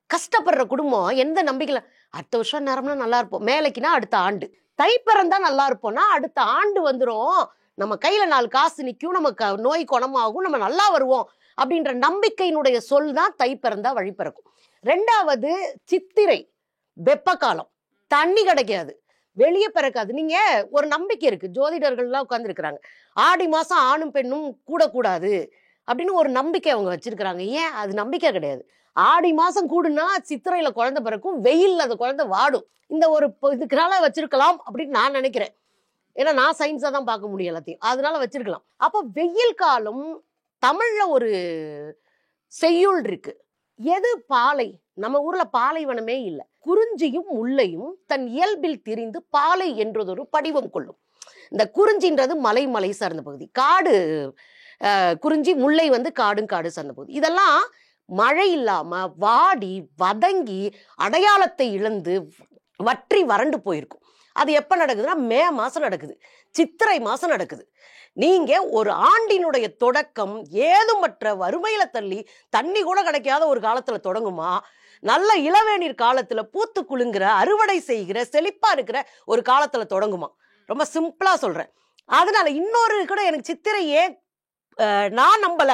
கஷ்டப்படுற குடும்பம் எந்த நம்பிக்கையில அடுத்த வருஷம் நேரம்னா நல்லா இருப்போம், மேலைக்குன்னா அடுத்த ஆண்டு. தை பிறந்தா நல்லா இருப்போம்னா அடுத்த ஆண்டு வந்துடும், நம்ம கையில 4 காசு நிற்கும், நமக்கு நோய் குணமாகும், நம்ம நல்லா வருவோம் அப்படின்ற நம்பிக்கையினுடைய சொல் தான் தை பிறந்தா வழி பிறக்கும். 2வது சித்திரை, வெப்ப காலம், தண்ணி கிடைக்காது, வெளியே பிறக்காது. நீங்க ஒரு நம்பிக்கை இருக்கு, ஜோதிடர்கள்லாம் உட்கார்ந்து இருக்கிறாங்க, ஆடி மாசம் ஆணும் பெண்ணும் கூடக்கூடாது அப்படின்னு ஒரு நம்பிக்கை அவங்க வச்சிருக்கிறாங்க. ஏன் அது நம்பிக்கை கிடையாது. ஆடி மாசம் கூடுனா சித்திரையில குழந்தை பிறக்கும், வெயில்ல அந்த குழந்தை வாடும். இந்த ஒரு இதுக்குனால வச்சிருக்கலாம் அப்படின்னு நான் நினைக்கிறேன். ஏன்னா நான் சயின்ஸா தான் பார்க்க முடியும் எல்லாத்தையும், அதனால வச்சிருக்கலாம். அப்ப வெயில் காலம் தமிழ்ல ஒரு செய்யுள் இருக்கு. எது பாலை? நம்ம ஊர்ல பாலைவனமே இல்லை. குறிஞ்சியும் முல்லையும் தன் இயல்பில் திரிந்து பாலை என்றதொரு படிவம் கொள்ளும். இந்த குறிஞ்சின்றது மலை சார்ந்த பகுதி, காடு குறிஞ்சி, முல்லை காடு சார்ந்த பகுதி. இதெல்லாம் மழை இல்லாம வாடி வதங்கி அடையாளத்தை இழந்து வற்றி வறண்டு போயிருக்கும். அது எப்ப நடக்குதுன்னா மே மாசம் நடக்குது, சித்திரை மாசம் நடக்குது. நீங்க ஒரு ஆண்டினுடைய தொடக்கம் ஏதுமற்ற வறுமையில தள்ளி தண்ணி கூட கிடைக்காத ஒரு காலத்துல தொடங்குமா, நல்ல இளவேநீர் காலத்துல பூத்து குலுங்குற அறுவடை செய்கிற செழிப்பா இருக்கிற ஒரு காலத்துல தொடங்குமா? ரொம்ப சிம்பிளா சொல்றேன். அதனால இன்னொரு கூட எனக்கு சித்திரை ஏன் நான் நம்பல,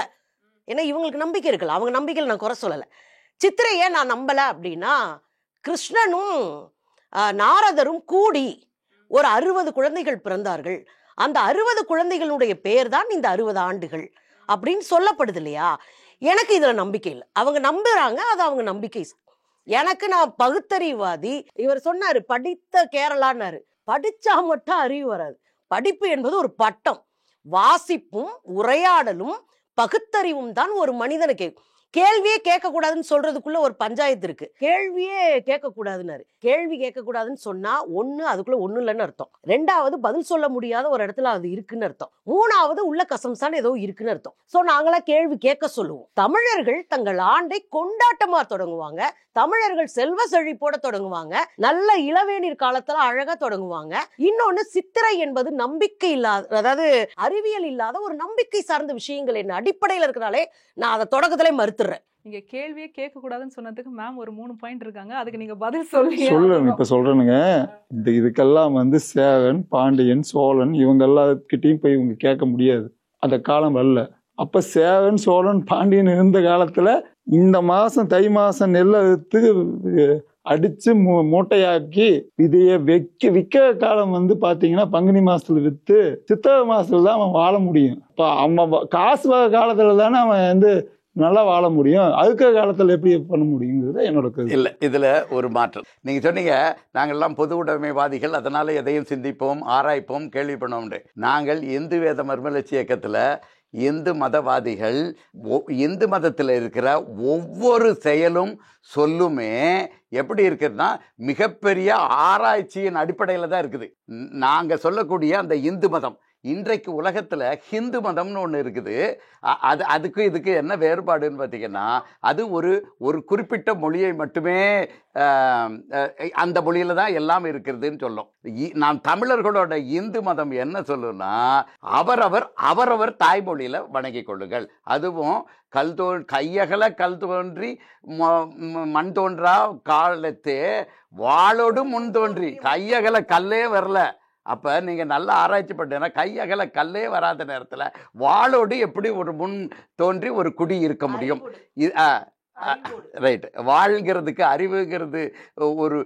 ஏன்னா இவங்களுக்கு நம்பிக்கை இருக்குல்ல, அவங்க நம்பிக்கையில் நான் குறை சொல்லலை. சித்திரை ஏன் நான் நம்பல அப்படின்னா, கிருஷ்ணனும் நாரதரும் கூடி ஒரு 60 குழந்தைகள் பிறந்தார்கள். அந்த 60 குழந்தைகளுடைய பெயர் தான் இந்த 60 ஆண்டுகள் அப்படின்னு சொல்லப்படுது இல்லையா. எனக்கு இதுல நம்பிக்கை இல்லை, அவங்க நம்புறாங்க, அது அவங்க நம்பிக்கை. எனக்கு நான் பகுத்தறிவாதி. இவர் சொன்னாரு படித்த கேரளான்னாரு. படிச்சா மட்டும் அறிவு வராது. படிப்பு என்பது ஒரு பட்டம். வாசிப்பும் உரையாடலும் பகுத்தறிவும் தான் ஒரு மனிதனுக்கு. கேள்வியே கேட்கக்கூடாதுன்னு சொல்றதுக்குள்ள ஒரு பஞ்சாயத்து இருக்கு. கேள்வியே கேட்கக்கூடாதுன்னாரு. கேள்வி கேட்கக்கூடாதுன்னு சொன்னா ஒண்ணு அதுக்குள்ள ஒண்ணு இல்லைன்னு அர்த்தம். 2வது பதில் சொல்ல முடியாத ஒரு இடத்துல அது இருக்குன்னு அர்த்தம். 3வது உள்ள கசம்சான் ஏதோ இருக்குன்னு அர்த்தம். சோ நாங்களா கேள்வி கேட்க சொல்லுவோம். தமிழர்கள் தங்கள் ஆண்டை கொண்டாட்டமா தொடங்குவாங்க. தமிழர்கள் செல்வ செழிப்போட தொடங்குவாங்க. நல்ல இளவேநீர் காலத்துல அழகா தொடங்குவாங்க. இன்னொன்னு, சித்திரை என்பது நம்பிக்கை இல்லாத, அதாவது அறிவியல் இல்லாத ஒரு நம்பிக்கை சார்ந்த விஷயங்கள் என்ன அடிப்படையில் இருக்கிறனாலே நான் அதை தொடக்கத்திலே மறுத்துறேன். நீங்க கேள்வியே கேட்க கூடாதுன்னு சொன்னதுக்கு மேம் ஒரு 3 பாயிண்ட் இருக்காங்க, அதுக்கு நீங்க பதில் சொல்லுங்க. இப்ப சொல்றேனுங்க. இதுக்கெல்லாம் சேவன், பாண்டியன், சோழன் இவங்க எல்லாத்துக்கிட்டையும் போய் இவங்க கேட்க முடியாது. அந்த காலம் வரல. அப்ப சேவன், சோழன், பாண்டியன் இருந்த காலத்துல இந்த மாசம் தை மாசம் நெல்லை அடிச்சு மூட்டையாக்கி இதைய விற்க காலம் பாத்தீங்கன்னா பங்குனி மாசத்துல வித்து சித்திரை மாசத்துல தான் அவன் வாழ முடியும். இப்ப அவன் காசு காலத்துல தானே அவன் நல்லா வாழ முடியும். அதுக்கு காலத்துல எப்படி பண்ண முடியுங்கிறது என்னோட கருத்து. இல்லை, இதுல ஒரு மாற்றம். நீங்க சொன்னீங்க நாங்கள்லாம் பொது உடைமைவாதிகள், அதனால எதையும் சிந்திப்போம், ஆராய்ப்போம், கேள்வி பண்ணோம். நாங்கள் இந்து வேத மர்மலட்சி இயக்கத்துல இந்து மதவாதிகள் இந்து மதத்தில் இருக்கிற ஒவ்வொரு செயலும் சொல்லுமே எப்படி இருக்குதுன்னா மிகப்பெரிய ஆராய்ச்சியின் அடிப்படையில் தான் இருக்குது. நாங்கள் சொல்லக்கூடிய அந்த இந்து மதம் இன்றைக்கு உலகத்தில் ஹிந்து மதம்னு ஒன்று இருக்குது. அதுக்கு இதுக்கு என்ன வேறுபாடுன்னு பார்த்தீங்கன்னா, அது ஒரு குறிப்பிட்ட மொழியை மட்டுமே அந்த மொழியில தான் எல்லாம் இருக்கிறதுன்னு சொல்லும். நான் தமிழர்களோட இந்து மதம் என்ன சொல்லுன்னா, அவரவர் தாய்மொழியில வணங்கி கொள்ளுங்கள். அதுவும் கையகல கல் தோன்றி மண் தோன்றா காலத்தே வாளோடு முன் தோன்றி, கையகல கல்லே வரல. அப்போ நீங்கள் நல்லா ஆராய்ச்சி பண்ணுறீங்கன்னா கையகல கல்லே வராத நேரத்தில் வாளோடு எப்படி ஒரு முன் தோன்றி ஒரு குடி இருக்க முடியும்? ரைட். வாழ்கிறதுக்கு அறிவுங்கிறது ஒரு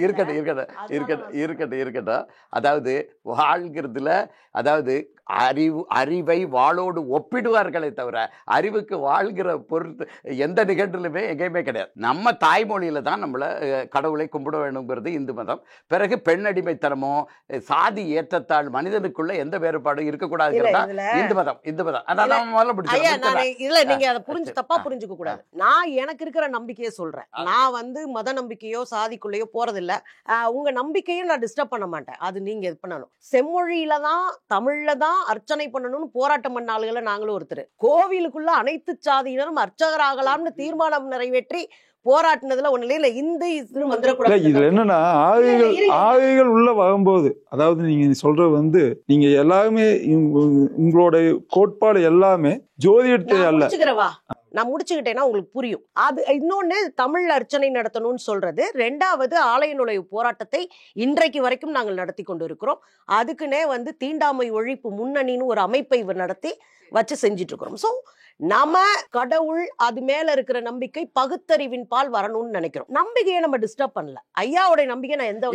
இருக்கட்டும். அதாவது வாழ்கிறதுல, அதாவது அறிவை வாளோடு ஒப்பிடுவார்களே தவிர அறிவுக்கு வாழ்கிற பொருள் எந்த நிகழ்விலுமே எங்கேயுமே கிடையாது. நம்ம தாய்மொழியில தான் நம்மளை கடவுளை கும்பிட வேணுங்கிறது இந்து மதம். பிறகு பெண்ணடிமைத்தனமோ சாதி ஏற்றத்தாழ் மனிதனுக்குள்ள எந்த வேறுபாடும் இருக்கக்கூடாதுங்கிறதா இந்து மதம். அதான் இல்ல, நீங்க அதை தப்பா புரிஞ்சுக்க கூடாது. நான் எனக்கு இருக்கிற நம்பிக்கையை சொல்றேன். நான் மத நம்பிக்கையோ சாதிக்குள்ளேயோ போறதில்ல. உங்க நம்பிக்கையும் நான் டிஸ்டர்ப் பண்ண மாட்டேன். அது நீங்க இது பண்ணணும். செம்மொழியில தான் தமிழ்ல தான் அர்ச்சனை பண்ணணும்னு போராட்டம் பண்ண ஆளுகளை நாங்களும் ஒருத்தர். கோவிலுக்குள்ள அனைத்து சாதியினரும் அர்ச்சகராகலாம்னு தீர்மானம் நிறைவேற்றி போராட்டினதுல ஒண்ணு இல்ல. இந்து வந்துடக்கூடாது. இதுல என்னன்னா ஆவிகள் உள்ள வரும்போது, அதாவது நீங்க சொல்றது நீங்க எல்லாமே உங்களோட கோட்பாடு எல்லாமே ஜோதிடத்தை அல்ல. நான் முடிச்சுக்கிட்டேன்னா உங்களுக்கு புரியும். அது இன்னொன்னு, தமிழ் அர்ச்சனை நடத்தணும்னு சொல்றது. 2வது, ஆலய நுழைவு போராட்டத்தை இன்றைக்கு வரைக்கும் நாங்கள் நடத்தி கொண்டு இருக்கிறோம். அதுக்குன்னே தீண்டாமை ஒழிப்பு முன்னணின்னு ஒரு அமைப்பை நடத்தி வச்சு செஞ்சிட்டு இருக்கிறோம். சோ நம்ம கடவுள் அது மேல இருக்கிற நம்பிக்கை பகுத்தறிவின் பால் வரணும்னு நினைக்கிறோம். நம்பிக்கையை நம்ம டிஸ்டர்ப் பண்ணல. ஐயாவோட நம்பிக்கை நான் எந்த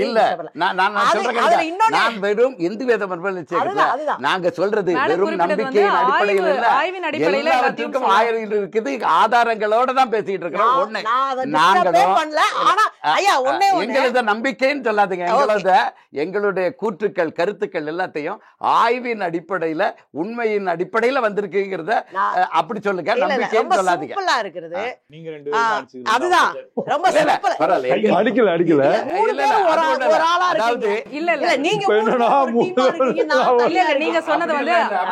வெறும் இந்து வேத நாங்க சொல்றது வெறும் நம்பிக்கையின் அடிப்படையில் எல்லாத்துக்கும் ஆயிரம் இருக்குது, ஆதாரங்களோட தான் பேசிட்டு இருக்கிறோம். எங்களது நம்பிக்கைன்னு சொல்லாதுங்க. எங்களுடைய கூற்றுக்கள் கருத்துக்கள் எல்லாத்தையும் ஆய்வின் அடிப்படையில உண்மையின் அடிப்படையில வந்திருக்குங்கிறத அப்படி சொல்லுங்க. நம்பிக்கைன்னு சொல்லாதீங்க. நீங்க ரெண்டு அதுதான் ரொம்ப சிம்பிள். அடிக்கல அதாவது இல்ல நீங்க சொன்னது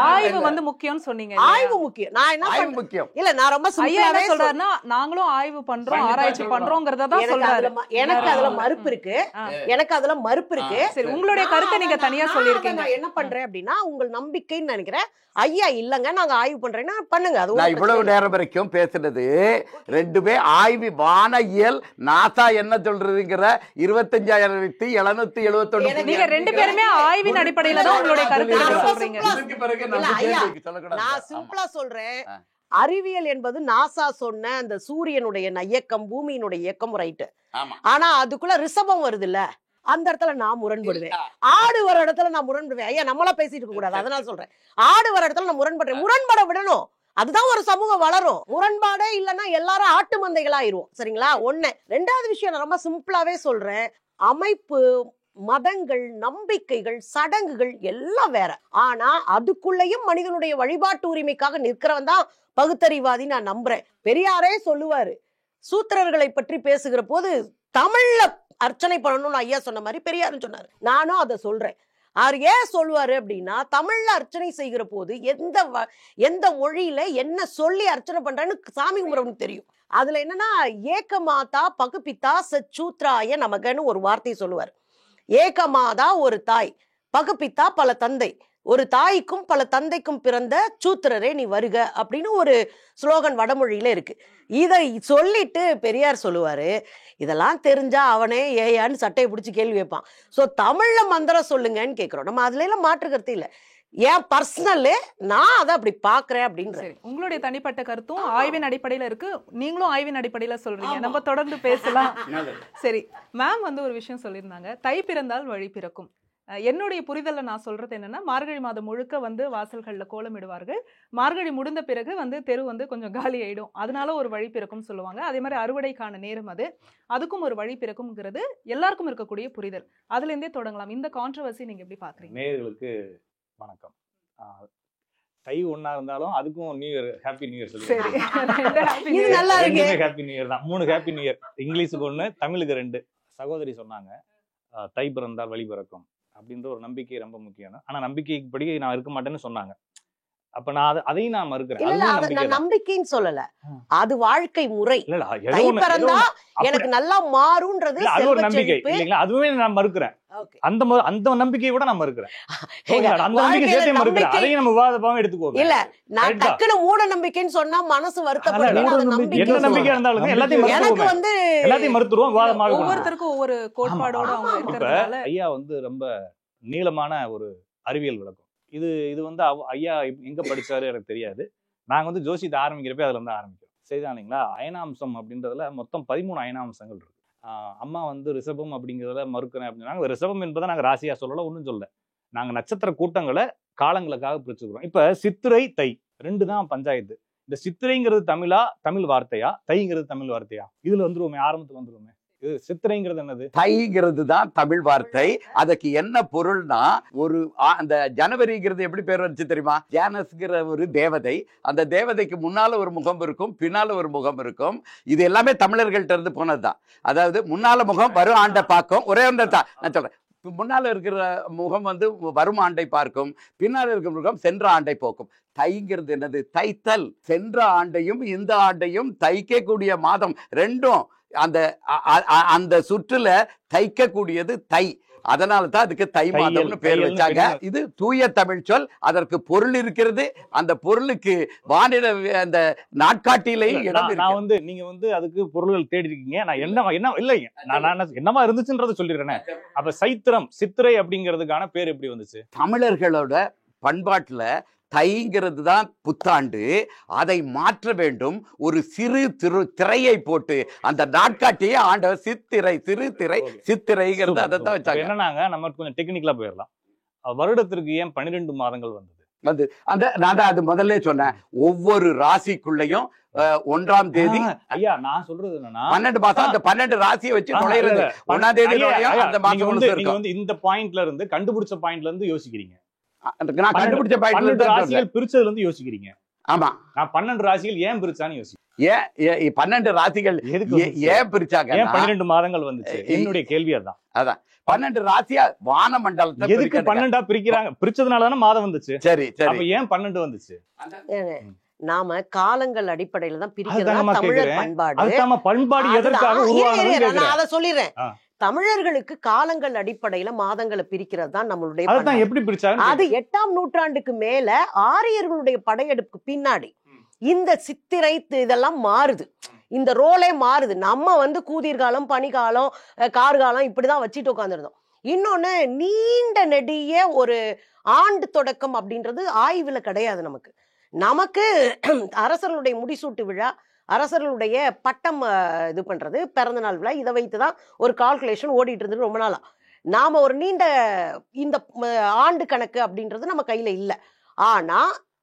ஆய்வு முக்கியம்னு சொன்னீங்க. ஆய்வு முக்கியம். நான் என்ன முக்கியம் இல்ல, நான் ரொம்ப சிம்பிளாவே சொல்றேன்னா, நாங்களும் ஆய்வு பண்றோம், ஆராய்ச்சி பண்றோம்ங்கறத தான் சொல்றாரு. எனக்கு அதுல மறுப்பு இருக்கு. சரி, உங்களுடைய கருத்தை நீங்க தனியா சொல்லிருக்கீங்க. நான் என்ன பண்றேன் அப்படின்னா, உங்கள் நம்பிக்கைன்னு நினைக்கிறேன். ஐயா இல்லங்க நாங்க ஆய்வு பண்றேன்னா பண்ணுங்க. அது நான் இவ்வளவு நேரம் வரைக்கும் பேசுனது ரெண்டுமே ஆய்வு வானவியல் நாசா என்ன சொல்றதுங்கிற 25,771. நீங்க ரெண்டு பேருமே ஆய்வின் அடிப்படையில தான் உங்களுடைய கருத்துக்களை சொல்றீங்க. நான் சிம்பிளா சொல்றேன். அறிவியல் என்பது நாசா சொன்ன அந்த சூரியனுடைய இயக்கம், பூமியினுடைய இயக்கம் ரைட்டு. ஆனா அதுக்குள்ள ரிஷபம் வருது இல்ல, அந்த இடத்துல நான் முரண்படுவேன். ஆடு வர இடத்துல நான் முரண்படுவேன். ஐயா நம்மளா பேசிட்டு இருக்க கூடாது, அதனால சொல்றேன். ஆடு வர இடத்துல நான் முரண்படுறேன். முரண்பட விடணும், அதுதான் ஒரு சமூகம் வளரும். முரண்பாடே இல்லைன்னா எல்லாரும் ஆட்டு மந்தைகளாயிருவோம். சரிங்களா? ஒண்ணு. 2வது விஷயம் நான் ரொம்ப சிம்பிளாவே சொல்றேன். அமைப்பு, மதங்கள், நம்பிக்கைகள், சடங்குகள் எல்லாம் வேற. ஆனா அதுக்குள்ளேயும் மனிதனுடைய வழிபாட்டு உரிமைக்காக நிற்கிறவன் தான் பகுத்தறிவாதி நான் நம்புறேன். பெரியாரே சொல்லுவாரு, சூத்திரர்களை பற்றி பேசுகிற போது தமிழ்ல அர்ச்சனை பண்ணணும்னு ஐயா சொன்ன மாதிரி பெரியாருன்னு சொன்னாரு. நானும் அதை சொல்றேன். அவர் ஏன் சொல்லுவாரு அப்படின்னா, தமிழ்ல அர்ச்சனை செய்கிற போது எந்த மொழியில என்ன சொல்லி அர்ச்சனை பண்றேன்னு சாமி கும்பிட்றவனுக்கு தெரியும். அதுல என்னன்னா, ஏகமாதா பகுபித்தா சூத்ராய நமகன்னு ஒரு வார்த்தை சொல்லுவார். ஏகமாதா ஒரு தாய், பகுபித்தா பல தந்தை, ஒரு தாய்க்கும் பல தந்தைக்கும் பிறந்த சூத்திரரே நீ வருக அப்படின்னு ஒரு ஸ்லோகன் வடமொழியில இருக்கு. இதை சொல்லிட்டு பெரியார் சொல்லுவாரு, இதெல்லாம் தெரிஞ்சா அவனே ஏயான்னு சட்டையை பிடிச்சி கேள்வி வைப்பான். சோ தமிழ்ல மந்திரம் சொல்லுங்கன்னு கேட்கிறோம். நம்ம அதுல எல்லாம் மாற்றுக்கிறது இல்லை. ஏன் பர்சனல் நான் அதை அப்படி பாக்குறேன் அப்படின்னு. உங்களுடைய தனிப்பட்ட கருத்தும் ஆய்வின் அடிப்படையில இருக்கு, நீங்களும் ஆய்வின் அடிப்படையில சொல்றீங்க. நம்ம தொடர்ந்து பேசலாம். சரி, மேம் ஒரு விஷயம் சொல்லியிருந்தாங்க, தை பிறந்தால் வழி பிறக்கும். என்னுடைய புரிதல்ல நான் சொல்றது என்னன்னா, மார்கழி மாதம் முழுக்க வாசல்கள்ல கோலமிடுவார்கள். மார்கழி முடிந்த பிறகு தெரு கொஞ்சம் காலி ஆயிடும். அதனால ஒரு வழி பிறக்கும் சொல்லுவாங்க. அதே மாதிரி அறுவடைக்கான நேரம் அதுக்கும் ஒரு வழி பிறக்கும்ங்கிறது எல்லாருக்கும் இருக்கக்கூடிய புரிதல். அதுல இருந்தே தொடங்கலாம். இந்த கான்ட்ரவர்சி நீங்க எப்படி பாக்குறீங்க? நேயர்களுக்கு வணக்கம். தை ஒன்னா இருந்தாலும் அதுக்கும் new year, happy new year சொல்லுங்க. ஹாப்பி நியூ இயர் தான். 3 ஹாப்பி நியூ இயர். இங்கிலீஷுக்கு 1, தமிழுக்கு 2. சகோதரி சொன்னாங்க, தை பிறந்தால் வழி பிறக்கும் அப்படின்ற ஒரு நம்பிக்கை ரொம்ப முக்கியம். ஆனா நம்பிக்கைக்கு படி நான் இருக்க மாட்டேன்னு சொன்னாங்க. அப்ப நான் அதையும் நான் மறுக்கிறேன். நம்பிக்கைன்னு சொல்லல, அது வாழ்க்கை முறை. எனக்கு நல்லா மாறும்ன்றது அது ஒரு நம்பிக்கை இல்லைங்களா? அதுவே நான் மறுக்கிறேன். அந்த நம்பிக்கையை விட நான் மறுக்கிறேன். அந்த நம்பிக்கை சேர்த்து மறுக்கிறேன். அதையும் நம்ம விவாதமாக எடுத்துக்கோங்க. இல்ல, நான் டக்குனு மூட நம்பிக்கைன்னு சொன்னா மனசு வருத்தப்படும். என்ன நம்பிக்கை இருந்தாலும் எல்லாத்தையும் மறுத்துருவோம். விவாதமாக ஒவ்வொருத்தருக்கும் ஒவ்வொரு கோட்பாடோட அவங்க இருக்கிறதால. ஐயா ரொம்ப நீளமான ஒரு அறிவியல் விளக்கம். இது ஐயா எங்க படிச்சாரு எனக்கு தெரியாது. நாங்க ஜோசியத்தை ஆரம்பிக்கிறப்ப அதுல ஆரம்பிக்கிறோம். சரிதானுங்களா? அயனாம்சம் அப்படின்றதுல மொத்தம் 13 அயனாம்சங்கள் இருக்கு. அம்மா ரிஷபம் அப்படிங்கிறத மறுக்கிறேன் அப்படின்னா, ரிஷபம் என்பதை நாங்க ராசியா சொல்லல, ஒன்றும் சொல்ல. நாங்க நட்சத்திர கூட்டங்களை காலங்களுக்காக பிரிச்சுக்கிறோம். இப்ப சித்திரை தை 2 தான் பஞ்சாயத்து. இந்த சித்திரைங்கிறது தமிழ் வார்த்தையா, தைங்கிறது தமிழ் வார்த்தையா? இதுல வந்துருவோமே, ஆரம்பத்துல வந்துருவோமே. இது சித்திரைங்கிறது என்னது? தைங்கிறது தான் தமிழ் வார்த்தை. அதுக்கு என்ன பொருள்னா, அந்த ஜனவரிங்கிறது எப்படி பேர் வந்துச்சு தெரியுமா? ஜானஸ்ங்கிற ஒரு தேவதை. அந்த தேவதைக்கு முன்னால ஒரு முகம் இருக்கும், பின்னால ஒரு முகம் இருக்கும். இது எல்லாமே தமிழர்கள்ட்ட இருந்து போனதுதான். அதாவது முன்னால முகம் வரும் ஆண்டை பார்க்கும். ஒரே ஒன்று தான் நான் சொல்றேன். முன்னால இருக்கிற முகம் வரும் ஆண்டை பார்க்கும், பின்னால் இருக்கிற முகம் சென்ற ஆண்டை போக்கும். தைங்கிறது என்னது? தைத்தல். சென்ற ஆண்டையும் இந்த ஆண்டையும் தைக்கக்கூடிய மாதம் ரெண்டும் அந்த சுற்றுல தைக்கக்கூடியது தை. அதனால தான் அதுக்கு தை மாதம்னு பேர் வச்சாங்க. இது தூய தமிழ் சொல். அதற்கு பொருள் இருக்கிறது. அந்த பொருளுக்கு வானிலை அந்த நாட்காட்டியிலையும் இடம். நான் நீங்க அதுக்கு பொருள்கள் தேடி இருக்கீங்க. நான் என்ன இல்லைங்க, நான் என்னமா இருந்துச்சுன்றத சொல்லிடுறேன். அப்ப சைத்திரம், சித்திரை அப்படிங்கிறதுக்கான பேர் எப்படி வந்துச்சு? தமிழர்களோட பண்பாட்டுல தைங்கிறது தான் புத்தாண்டு. அதை மாற்ற வேண்டும். ஒரு சிறு திரையை போட்டு அந்த நாட்காட்டியே ஆண்டவர் சித்திரை, சிறு திரை, சித்திரைங்கிறது அதை தான் வச்சாங்க. என்னன்னாங்க, நம்ம கொஞ்சம் டெக்னிக்கலா போயிடலாம். வருடத்திற்கு ஏன் 12 மாதங்கள் வந்தது? நான் அது முதல்ல சொன்னேன். ஒவ்வொரு ராசிக்குள்ளயும் 1ஆம் தேதி. ஐயா நான் சொல்றது என்னன்னா 12 மாசம். அந்த 12 ராசியை வச்சு நுழையிறது 1ஆம் தேதி. இந்த பாயிண்ட்ல இருந்து கண்டுபிடிச்ச பாயிண்ட்ல இருந்து யோசிக்கிறீங்க. நான் கண்டுபிடிச்ச பாயிண்ட் ராசிகள் பிரிச்சதுல இருந்து யோசிக்கிறீங்க. ஆமா, நான் 12 ராசிகள் ஏன் பிரிச்சான்னு யோசிக்கிறேன். ஏன் 12 ராசிகள் ஏன் பிரிச்சாங்க? ஏன் 12 மாதங்கள் வந்துச்சு? என்னுடைய கேள்வி அதான். 12 ராசியா வான மண்டலத்தை எதுக்கு 12ஆ பிரிக்கிறாங்க? பிரிச்சதுனாலதானே மாதம் வந்துச்சு. சரி சரி. அப்ப ஏன் 12 வந்துச்சு? நாம காலங்கள் அடிப்படையில தான் பிரிக்கிறதா தமிழர் பண்பாடு. அதுதாம பண்பாடு எதற்காக உருவானது? நான் அதை சொல்லிடுறேன். தமிழர்களுக்கு காலங்கள் அடிப்படையில மாதங்களை பிரிக்கிறது தான் நம்மளுடைய. எப்படி பிரிச்சாங்க? அது 8ஆம் நூற்றாண்டுக்கு மேல ஆரியர்களுடைய படையெடுப்புக்கு பின்னாடி இந்த சித்திரை இதெல்லாம் மாறுது. இந்த ரோலே மாறுது. நம்ம கூதிர்காலம், பனிகாலம், கார்காலம் இப்படிதான் வச்சுட்டு உட்காந்துருந்தோம். இன்னொன்னு, நீண்ட நெடிய ஒரு ஆண்டு தொடக்கம் அப்படின்றது ஆய்வுல கிடையாது. நமக்கு அரசர்களுடைய முடிசூட்டு விழா, அரசர்களுடைய பட்டம் இது பண்றது, பிறந்த நாள் விழா, இதை வைத்துதான் ஒரு கால்குலேஷன் ஓடிட்டு இருந்தது ரொம்ப நாளா. நாம ஒரு நீண்ட இந்த ஆண்டு கணக்கு அப்படின்றது நம்ம கையில இல்லை. ஆனா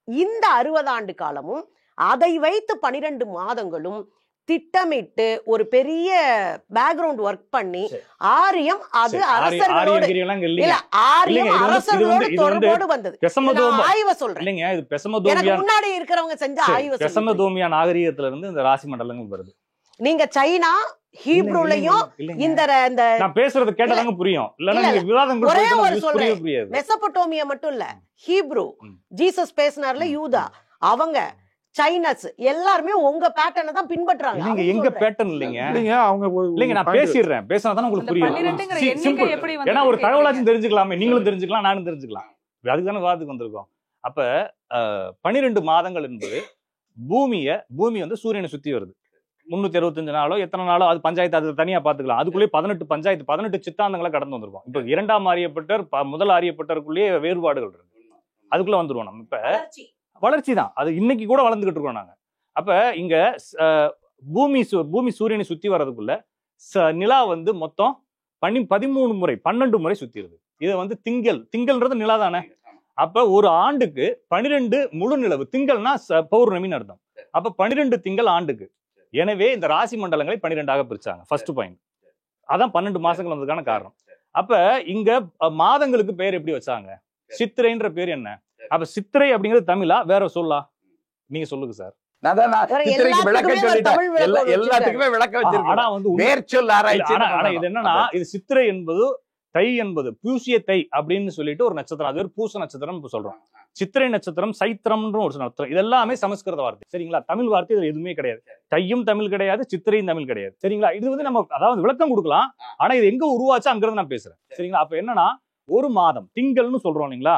இந்த 60 ஆண்டு காலமும் அதை வைத்து 12 மாதங்களும் திட்டமிட்டு ஒரு பெரிய பேக்ரவுண்ட் ஒர்க் பண்ணி ஆரியம் அது அரசர்களோடு தொடர்போடு வந்தது. ஆய்வை சொல்றேன். முன்னாடி இருக்கிறவங்க செஞ்ச ஆய்வை பெசமதோமியா நாகரிகத்துல இருந்து இந்த ராசி மண்டலங்கள் வருது. நீங்க சைனா, ஹீப்ரூலையும் இந்த நான் பேசுறது கேட்டதாங்க புரியும். ஒரே ஒரு சொல்றேன், மெசபடோமியா மட்டும் இல்ல, ஹீப்ரூ, ஜீசஸ் பேசினார்ல, யூதா, அவங்க சைனஸ் எல்லாருமே உங்க பேட்டர்னை தான் பின்பற்றாங்க. நீங்க எங்க பேட்டர்ன் இல்லைங்க. அவங்க இல்லைங்க, நான் பேசிடுறேன். பேசினாதான் உங்களுக்கு புரியும். சிம்பிள். ஏன்னா ஒரு தகவலாச்சும் தெரிஞ்சுக்கலாமே. நீங்களும் தெரிஞ்சுக்கலாம், நானும் தெரிஞ்சுக்கலாம். அதுக்குதானே வாதத்துக்கு வந்திருக்கோம். அப்ப 12 மாதங்கள் என்பது பூமி சூரியனை சுத்தி வருது. 365 நாளோ எத்தனை நாளோ அது பஞ்சாயத்து, அது தனியா பாத்துக்கலாம். அதுக்குள்ளே 18 பஞ்சாயத்து, 18 சித்தாந்தங்களை கடந்து வந்திருக்கோம். இப்ப 2ஆம் ஆரியப்பட்டர், முதல் ஆரியப்பட்டருக்குள்ளேயே வேறுபாடுகள் இருக்கு. அதுக்குள்ள வந்துருவோம். நம்ம இப்ப வளர்ச்சி தான் அது. இன்னைக்கு கூட வளர்ந்துகிட்டு இருக்கோம் நாங்க. அப்ப இங்க பூமி சூரியனை சுத்தி வர்றதுக்குள்ள நிலா மொத்தம் 13 முறை 12 முறை சுத்திடுது. இதை திங்கள்ன்றது நிலா தானே. அப்ப ஒரு ஆண்டுக்கு 12 முழு நிலவு. திங்கள்னா பௌர்ணமின்னு அர்த்தம். அப்ப 12 திங்கள் ஆண்டுக்கு. எனவே இந்த ராசி மண்டலங்களை 12ஆக பிரிச்சாங்க. ஃபர்ஸ்ட் பாயிண்ட் அதான் 12 மாசங்கள் வந்ததுக்கான காரணம். அப்ப இங்க மாதங்களுக்கு பேர் எப்படி வச்சாங்க? சித்திரைன்ற பேர் என்ன? அப்ப சித்திரை அப்படிங்கிறது தமிழா வேற சொல்லா? நீங்க சொல்லுங்க சார். எல்லாத்துக்குமே விளக்கம் வச்சிருக்கேன். இது என்னன்னா, இது சித்திரை என்பது தை என்பது பூசிய தை அப்படின்னு சொல்லிட்டு ஒரு நட்சத்திரம். அது ஒரு பூச நட்சத்திரம் சொல்றோம். சித்திரை நட்சத்திரம், சைத்திரம்ன்ற ஒரு நட்சத்திரம். இது எல்லாமே சமஸ்கிருத வார்த்தை. சரிங்களா? தமிழ் வார்த்தை இதுல எதுவுமே கிடையாது. தையும் தமிழ் கிடையாது, சித்திரையும் தமிழ் கிடையாது. சரிங்களா? இது நம்ம அதாவது விளக்கம் கொடுக்கலாம். ஆனா இது எங்க உருவாச்சு அங்கிருந்து நான் பேசுறேன். சரிங்களா? அப்ப என்னன்னா, ஒரு மாதம் திங்கள்னு சொல்றோம் இல்லைங்களா?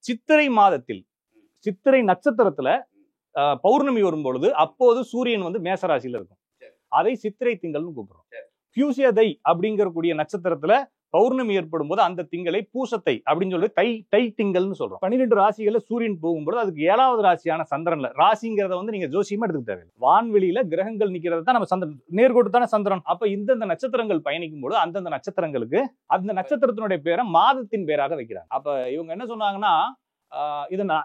சித்திரை மாதத்தில் சித்திரை நட்சத்திரத்துல பௌர்ணமி வரும்பொழுது அப்போது சூரியன் மேசராசியில இருக்கும். அதை சித்திரை திங்கள்னு கூப்பிடுறோம். பியூசிய தை அப்படிங்கக்கூடிய நட்சத்திரத்துல பௌர்ணமி ஏற்படும் போது அந்த திங்களை பூசத்தை அப்படின்னு சொல்லி தை திங்கள்னு சொல்றோம். 12 ராசிகள்ல சூரியன் போகும்போது அதுக்கு 7வது ராசியான சந்திரன்ல, ராசிங்கிறத வந்து நீங்க ஜோசியமா எடுத்துக்க தேவையில்லை, வான்வெளியில கிரகங்கள் நிக்கிறது தான் நம்ம சந்திரன், நேர்கோட்டு தானே சந்திரன். அப்ப இந்தந்த நட்சத்திரங்கள் பயணிக்கும் போது அந்தந்த நட்சத்திரங்களுக்கு அந்த நட்சத்திரத்தினுடைய பேரை மாதத்தின் பேராக வைக்கிறாங்க. அப்ப இவங்க என்ன சொன்னாங்கன்னா,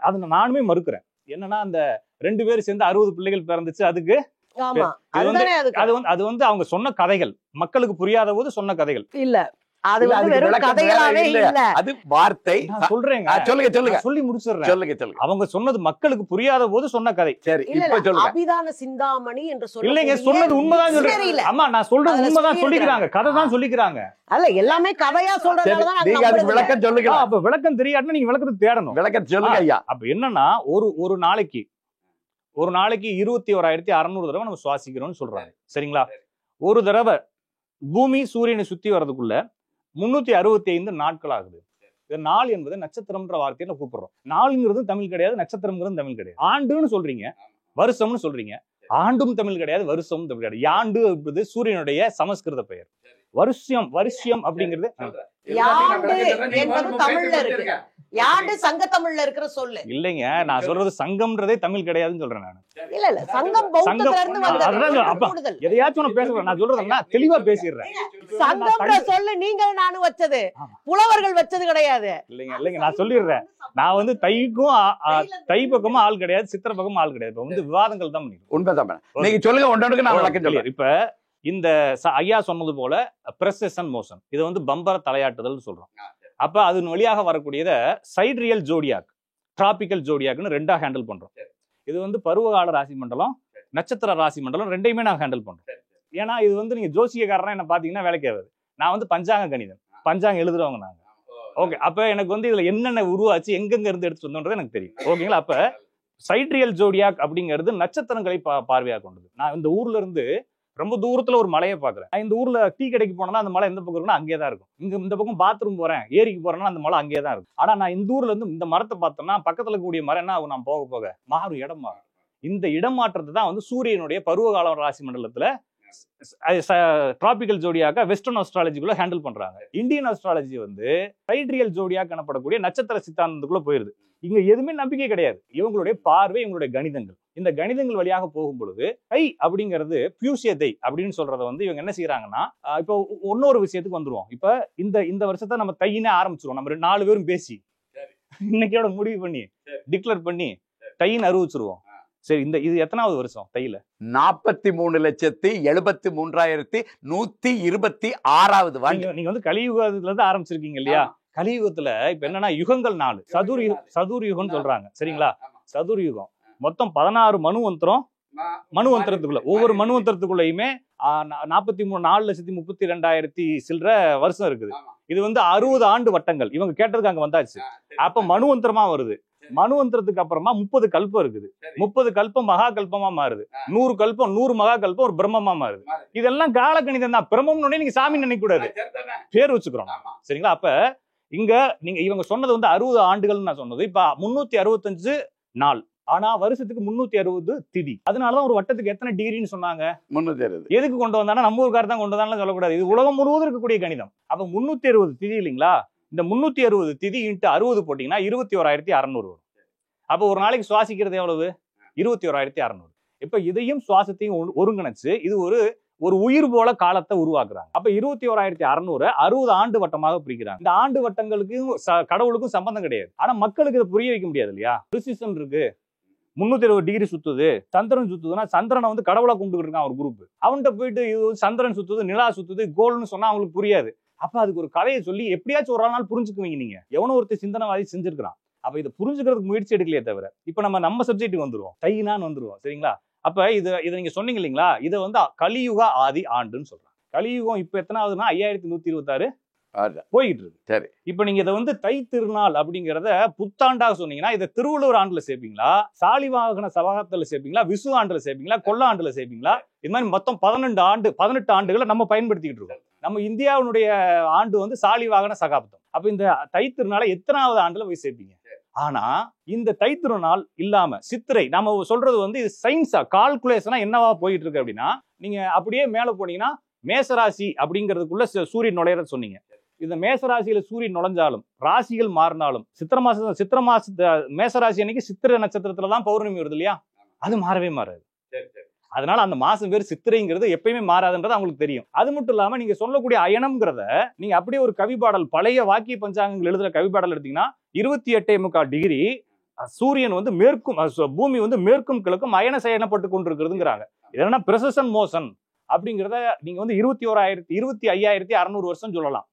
அதை நானுமே மறுக்கிறேன். என்னன்னா அந்த 2 பேரும் சேர்ந்து 60 பிள்ளைகள் பிறந்துச்சு, அதுக்கு அது வந்து அவங்க சொன்ன கதைகள், மக்களுக்கு புரியாத போது சொன்ன கதைகள் இல்ல. அது வந்து வெறும் கதைகளாவே இல்ல, அது வார்த்தை. சொல்றேங்க, சொல்லுங்க சொல்லி முடிச்சிடுறேன். அவங்க சொன்னது மக்களுக்கு புரியாத போது சொன்ன கதை. சரி, இப்ப சொல்லுங்க. அபிதான சிந்தாமணி என்று சொல்ல இல்லைங்க, சொன்னது உண்மைதான் சொல்றேன். அம்மா நான் சொல்றது உண்மைதான் சொல்லிக்கிறாங்க, கதை தான் சொல்லிக்கிறாங்க. அல்ல, எல்லாமே கதையா சொல்றதுனாலதான் நீங்க அதுக்கு விளக்கம் சொல்லுங்க. அப்ப விளக்கம் தெரியாதுன்னா நீங்க விளக்கத்தை தேடணும். விளக்கம் சொல்லுங்க ஐயா. அப்ப என்னன்னா ஒரு நாளைக்கு 21,600 தடவை நம்ம சுவாசிக்கிறோம்னு சொல்றாங்க. சரிங்களா? ஒரு தடவை பூமி சூரியனை சுத்தி வர்றதுக்குள்ள 365 நாட்கள் ஆகுது. இந்த நாள் என்பது நட்சத்திரம்ன்ற வார்த்தையை நம்ம கூப்பிடுறோம். நாளுங்கிறது தமிழ் கிடையாது, நட்சத்திரம்ங்கிறது தமிழ் கிடையாது. ஆண்டுன்னு சொல்றீங்க, வருஷம்னு சொல்றீங்க. ஆண்டும் தமிழ் கிடையாது, வருஷமும் தமிழ் கிடையாது. யாண்டு என்பது சூரியனுடைய சமஸ்கிருத பெயர். வருஷம் அப்படிங்கிறது தமிழ்ல இருக்கு. யாண்டு சங்க தமிழ்ல இருக்கிற சொல்லு இல்லைங்க. நான் சொல்றது சங்கம்ன்றதே தமிழ் கிடையாதுன்னு சொல்றேன் நான். இல்ல சங்கம் பௌத்தத்துல இருந்து வந்தது. எதையாச்சும் நான் பேசுறேன், நான் சொல்றதுன்னா தெளிவா பேசிடுறேன். சங்கம்ன்ற சொல்லு நீங்க நானும் வச்சது, புலவர்கள் வச்சது கிடையாது. இல்லைங்க நான் சொல்லிடுறேன். நான் வந்து தை பக்கமும் ஆள் கிடையாது, சித்திர பக்கமும் ஆள் கிடையாது. இப்ப வந்து விவாதங்கள் தான் பண்ணிடுறோம். உண்மைதான். நீங்க சொல்லுங்க, ஒன்றொன்றுக்கு நான் விளக்கம் சொல்றேன். இப்ப இந்த ஐயா சொன்னது போல ப்ரெசஷன் மோஷன், இதை வந்து பம்பர தலையாட்டுதல் சொல்றோம். அப்ப அதன் வழியாக வரக்கூடியத சைட்ரியல் ஜோடியாக், டிராபிக்கல் ஜோடியாக்னு 2ஆ ஹேண்டில் பண்றோம். இது வந்து பருவகால ராசி மண்டலம், நட்சத்திர ராசி மண்டலம், 2யுமே நான் ஹேண்டில் பண்றோம். ஏன்னா இது வந்து நீங்க ஜோசியக்காரனா என்ன பாத்தீங்கன்னா வேலைக்கு ஆகாது. நான் வந்து பஞ்சாங்க கணிதம், பஞ்சாங்கம் எழுதுறவங்க நாங்க. ஓகே, அப்ப எனக்கு வந்து இதுல என்னென்ன உருவாச்சு, எங்கெங்க இருந்து எடுத்து சொன்னோன்றது எனக்கு தெரியும். ஓகேங்களா? அப்ப சைட்ரியல் ஜோடியாக் அப்படிங்கிறது நட்சத்திரங்களை பார்வையாக கொண்டது. நான் இந்த ஊர்ல இருந்து ரொம்ப தூரத்துல ஒரு மலையை பாக்குறேன். இந்த ஊர்ல டீ கடைக்கு போனா அந்த மலை எந்த பக்கம் இருக்குன்னா அங்கே தான் இருக்கும். இந்த பக்கம் பாத்ரூம் போறேன், ஏரிக்கு போறேன்னா அந்த மலை அங்கே தான் இருக்கும். ஆனா நான் இந்த ஊர்ல இருந்து இந்த மரத்தை பார்த்தோம்னா பக்கத்துல கூடிய மரம் என்ன ஆகும், நான் போக போக மாறும், இடம் மாறும். இந்த இடம் மாற்றத்தை தான் வந்து சூரியனுடைய பருவகால ராசி மண்டலத்துல டிராபிக்கல் ஜோடியாக வெஸ்டர்ன் அஸ்ட்ராலஜிக்குள்ள ஹேண்டில் பண்றாங்க. இந்தியன் அஸ்ட்ராலஜி வந்து சைட்ரியல் ஜோடியாக காணப்படக்கூடிய நட்சத்திர சித்தாந்தத்துக்குள்ள போயிருது. இங்க எதுவுமே நம்பிக்கை கிடையாது. இவங்களுடைய பார்வை, இவங்களுடைய கணிதங்கள், இந்த கணிதங்கள் வழியாக போகும் பொழுது தை அப்படிங்கிறது பியூசிய தை அப்படின்னு சொல்றத வந்து இவங்க என்ன செய்யறாங்கன்னா, இப்போ இன்னொரு விஷயத்துக்கு வந்துருவோம். இப்ப இந்த வருஷத்தை நம்ம தையினே ஆரம்பிச்சிருவோம். நம்ம 4 பேரும் பேசி இன்னைக்கோட முடிவு பண்ணி டிக்ளேர் பண்ணி தைன்னு அறிவிச்சிருவோம். சரி, இது எத்தனாவது வருஷம் தையில? 43,73,126வது. நீங்க வந்து கலியுகத்துல இருந்து ஆரம்பிச்சிருக்கீங்க இல்லையா? கலியுகத்துல இப்ப என்னன்னா யுகங்கள் 4 சதுர்யுகம் சொல்றாங்க. சரிங்களா? சதுர்யுகம் மொத்தம் 16 மனுவந்திரத்துக்குள்ள, ஒவ்வொரு மனுவந்திரத்துக்குள்ளயுமே 43,4,32,000 சில்ற வருஷம் இருக்குது. இது வந்து 60 ஆண்டு வட்டங்கள். இவங்க கேட்டதுக்கு அங்க வந்தாச்சு. அப்ப மனுவந்திரமா வருது. மனுவந்திரத்துக்கு அப்புறமா 30 கல்பம் இருக்குது. 30 கல்பம் மகா கல்பமா மாறுது. 100 கல்பம் 100 மகா கல்பம் ஒரு பிரம்மமா மாறுது. இதெல்லாம் காலகணிதம் தான். பிரம்மம்னு நீங்க சாமி நினைக்க கூடாது, பேர் வச்சுக்கிறோம். சரிங்களா? அப்ப இங்க இவங்க சொன்னது வந்து 60 ஆண்டுகள் நான் சொன்னது. இப்ப 365 நாள், ஆனா வருஷத்துக்கு 360 திதி. அதனாலதான் ஒரு வட்டத்துக்கு எத்தனை டிகிரின்னு சொன்னாங்க? 360. எதுக்கு கொண்டு வந்தானா நம்ம ஊருக்கார தான் கொண்டு வந்தாலும் சொல்லக்கூடாது. இது உலகம் முழுவதும் இருக்கக்கூடிய கணிதம். அப்ப 360 திதி இல்லைங்களா? இந்த 360 திதி இன்ட்டு 60 போட்டீங்கன்னா 21,600 வரும். அப்ப ஒரு நாளைக்கு சுவாசிக்கிறது எவ்வளவு? 21,600. இப்ப இதையும் சுவாசத்தையும் ஒருங்கிணைச்சு இது ஒரு உயிர் போல காலத்தை உருவாக்குறாங்க. அப்ப 21,600 60 ஆண்டு வட்டமாக பிரிக்கிறாங்க. இந்த ஆண்டு வட்டங்களுக்கும் கடவுளுக்கும் சம்பந்தம் கிடையாது. ஆனா மக்களுக்கு இதை புரிய வைக்க முடியாது இல்லையா? பிரிசிஷன் இருக்கு, 360 டிகிரி சுத்துது, சந்திரன் சுத்துதுன்னா சந்திரனை வந்து கடவுளா கும்பிட்டு இருக்கான் ஒரு குரூப். அவன்கிட்ட போயிட்டு இது சந்திரன் சுத்துது, நிலா சுத்துது, கோல்னு சொன்னா அவங்களுக்கு புரியாது. அப்ப அதுக்கு ஒரு கதையை சொல்லி எப்படியாச்சும் ஒரு நாள் புரிஞ்சுக்குவீங்க. நீங்க எவனோ ஒருத்தர் சிந்தனைவாதி செஞ்சிருக்கிறான். அப்ப இதை புரிஞ்சுக்கிறதுக்கு முயற்சி எடுக்கலையே தவிர இப்ப நம்ம சப்ஜெக்ட் வந்துருவோம், தையினான்னு வந்துருவோம். சரிங்களா? அப்ப இதை நீங்க சொன்னீங்க இல்லைங்களா? இதை வந்து கலியுக ஆதி ஆண்டுன்னு சொல்றாங்க. கலியுகம் இப்ப எத்தனாவதுன்னா 5126 போயிட்டு இருக்கு. சரி, இப்ப நீங்க இதை வந்து தை திருநாள் அப்படிங்கிறத புத்தாண்டாக சொன்னீங்கன்னா இதை திருவள்ளுவர் ஆண்டுல சேர்ப்பீங்களா, சாலிவாகன சகாப்தத்துல சேர்ப்பீங்களா, விசு ஆண்டுல சேர்ப்பீங்களா, கொள்ள ஆண்டுல சேர்ப்பீங்களா? இது மாதிரி மொத்தம் 18 ஆண்டுகளை நம்ம பயன்படுத்திக்கிட்டு இருக்கோம். நம்ம இந்தியாவுடைய ஆண்டு வந்து சாலிவாகன சகாப்தம். அப்ப இந்த தை திருநாளை எத்தனாவது ஆண்டுல போய் சேர்ப்பீங்க? ஆனா இந்த தை திருநாள் இல்லாம சித்திரை நாம சொல்றது வந்து இது சயின்ஸா கால்குலேஷனா என்னவா போயிட்டு இருக்கு அப்படின்னா, நீங்க அப்படியே மேல போனீங்கன்னா மேசராசி அப்படிங்கிறதுக்குள்ள சூரியன் நுழையறது சொன்னீங்க. இந்த மேசராசியில சூரியன் நுழைஞ்சாலும் ராசிகள் மாறினாலும் சித்திர மாச மேசராசி அன்னைக்கு சித்திரை நட்சத்திரத்துல தான் பௌர்ணமி வருது இல்லையா, அது மாறவே மாறாது. அதனால அந்த மாசம் பேர் சித்திரைங்கிறது எப்பயுமே மாறாதுன்றது அவங்களுக்கு தெரியும். அது மட்டும் இல்லாம நீங்க சொல்லக்கூடிய அயனம்ங்கிறத நீங்க அப்படியே ஒரு கவிபாடல் பழைய வாக்கிய பஞ்சாங்கங்கள் எழுதுற கவிபாடல் எடுத்தீங்கன்னா 28.25 டிகிரி சூரியன் வந்து மேற்கும் பூமி வந்து மேற்கும் கிழக்கும் அயன சயனப்பட்டு கொண்டிருக்கிறதுங்கிறாங்க. இதனா பிரசன் மோசன் அப்படிங்கிறத நீங்க வந்து 25,600 வருஷம் சொல்லலாம்.